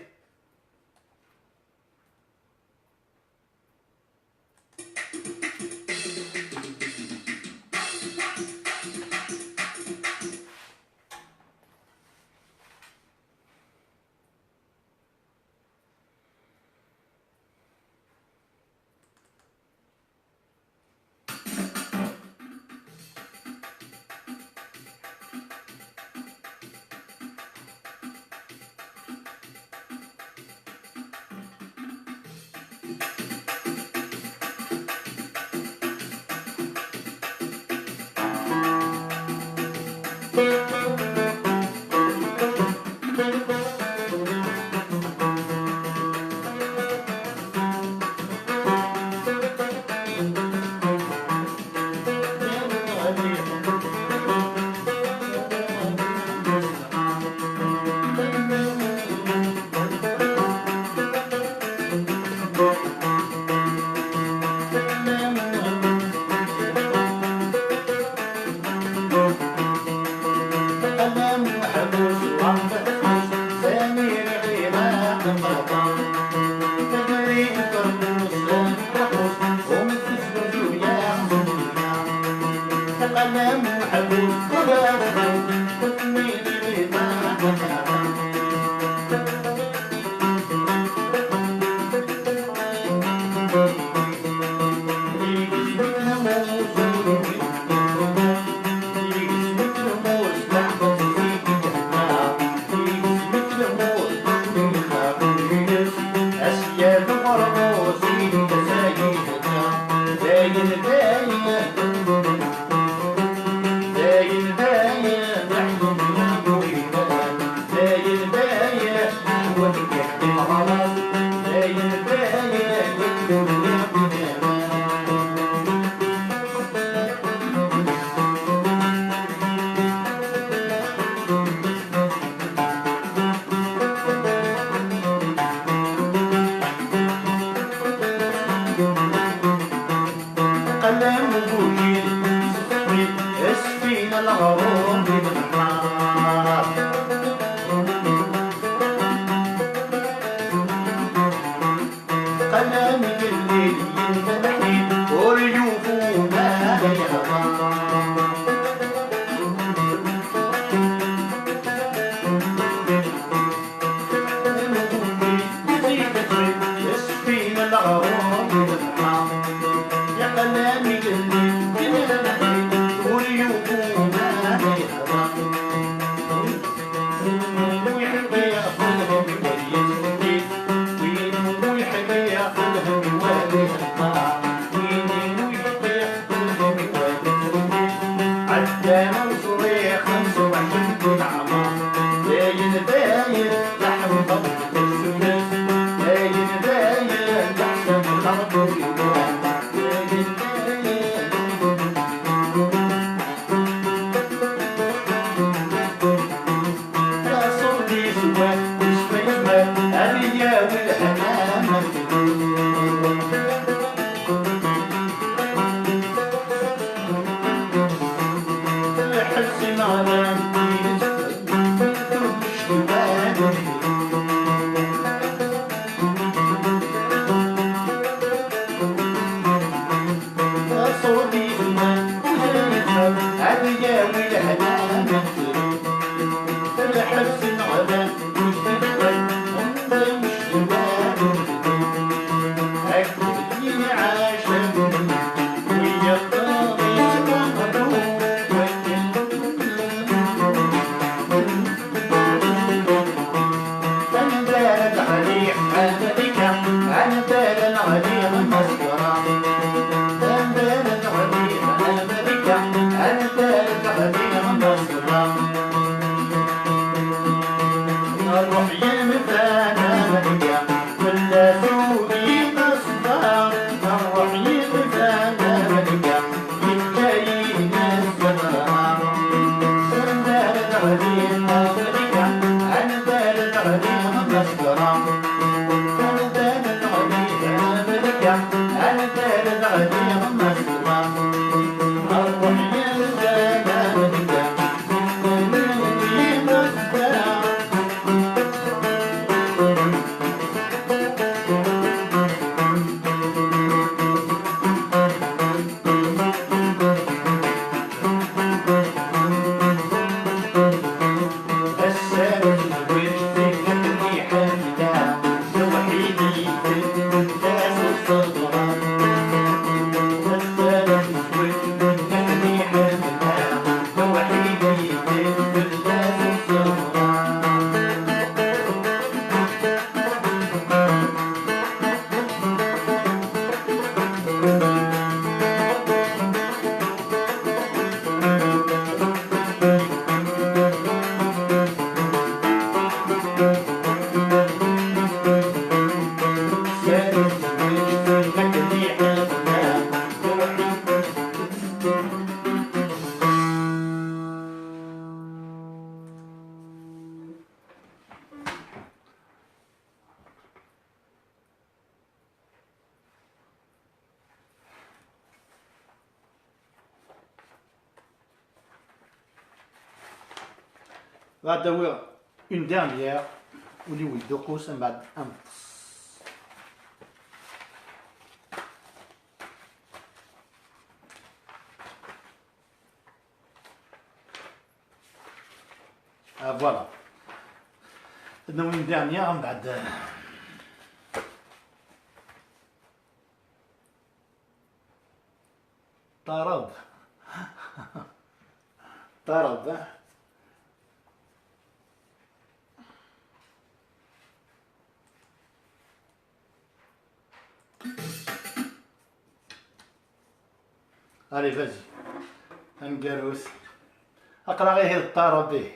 C: غاداوي اون ديرنيير ولي ولدو قوس من بعد أنفس. فوالا عندنا اون ديرنيير من بعد طرب طرب allez vas-y نقروس اقرا غير هاد الطرب به.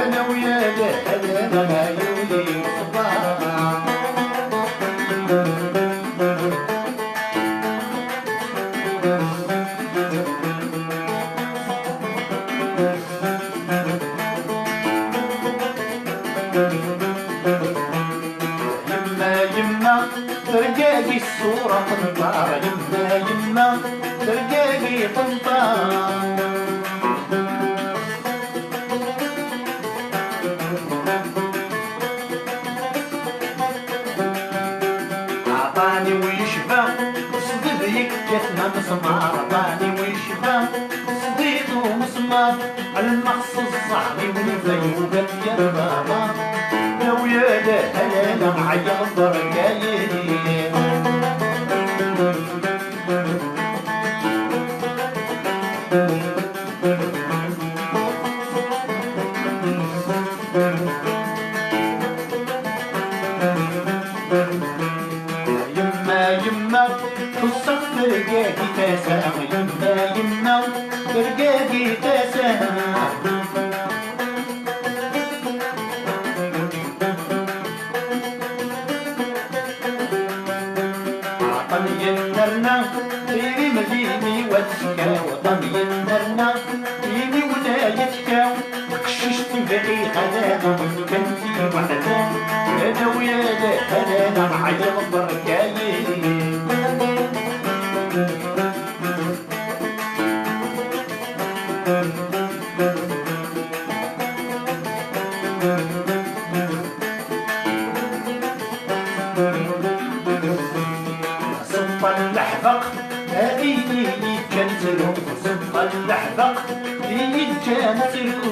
C: أنا ويا هذا ما يولي صباح. يما ترقاقي الصورة طنطار، يما ترقاقي طنطار. عطاني ويشبه صديق يكتنا مسمار، عطاني ويشبه صديق ومسمار، على المخصص صاحبي والفيوقات يا بابا. يا ويا لا انا معايا الضرقايل. يما خصك ترقاقي تاسع، يما ترقاقي تاسع. وطني النرنا غيري مديني وتشكا، وطني النرنا غيري ولا يتشكا. كششت باقي خدانا كنتي وحدان، انا ويا هذا معايا البركايل. صب اللحبق هذه كنتلو، صب اللحبق هي كنتلو.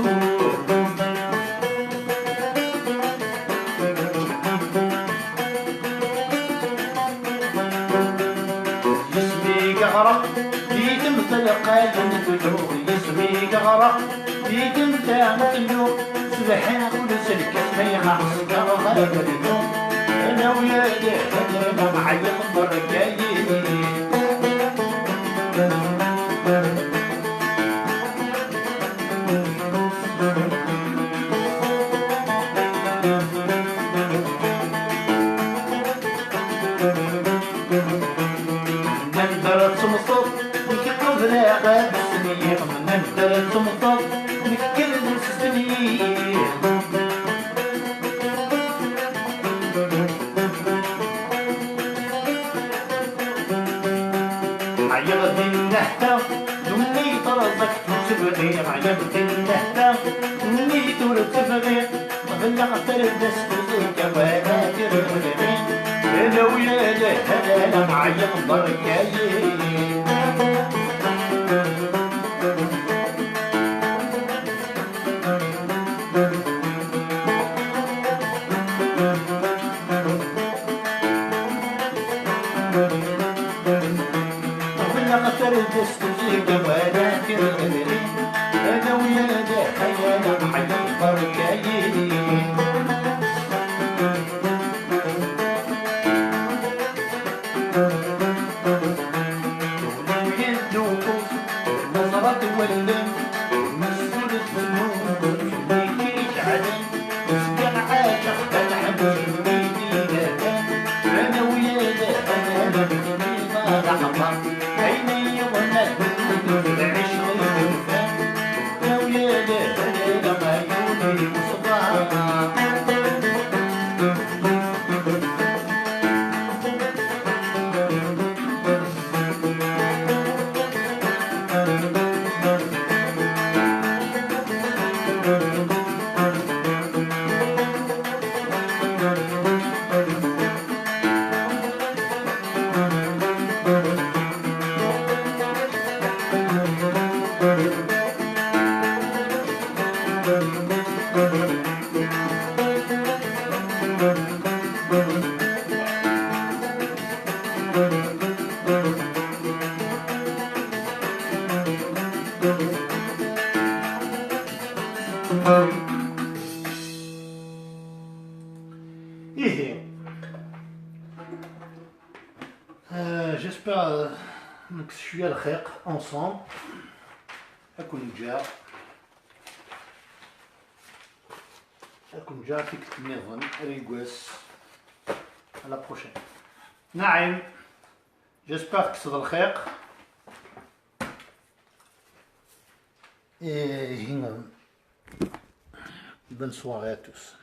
C: غرق في تمثل قادم تلو، يسمي غرق في تمثل تلو. سبحان ونسلك سميها عسكر غيرتو، انا ويا انا معايا البركايل. نندر تمصط نكقب لا غاب السنير، نندر تمصط نكقب السنير. عيرت النهتة دمي طرزك تبغي، عيرت النهتة دمي تبغي. بلغت الدست الكفاءات الرجمين، انا ويا انا معايا البركايل. بلغت الدست الكفاءات الرجمين، انا ويا غتولم مسؤول الذنوب اللي كيجعلن مسكن عاشق كنعبد بيدي انا وياه انا ما لحظة عيني ونهد العشق والوفاء يا وياه انا عيوني وصداها J'espère que je suis à l'khayr ensemble. أكون جا فيك تنظن ريقوس. À la prochaine. نعم. J'espère que c'est le khayr. Et bonne soirée à tous.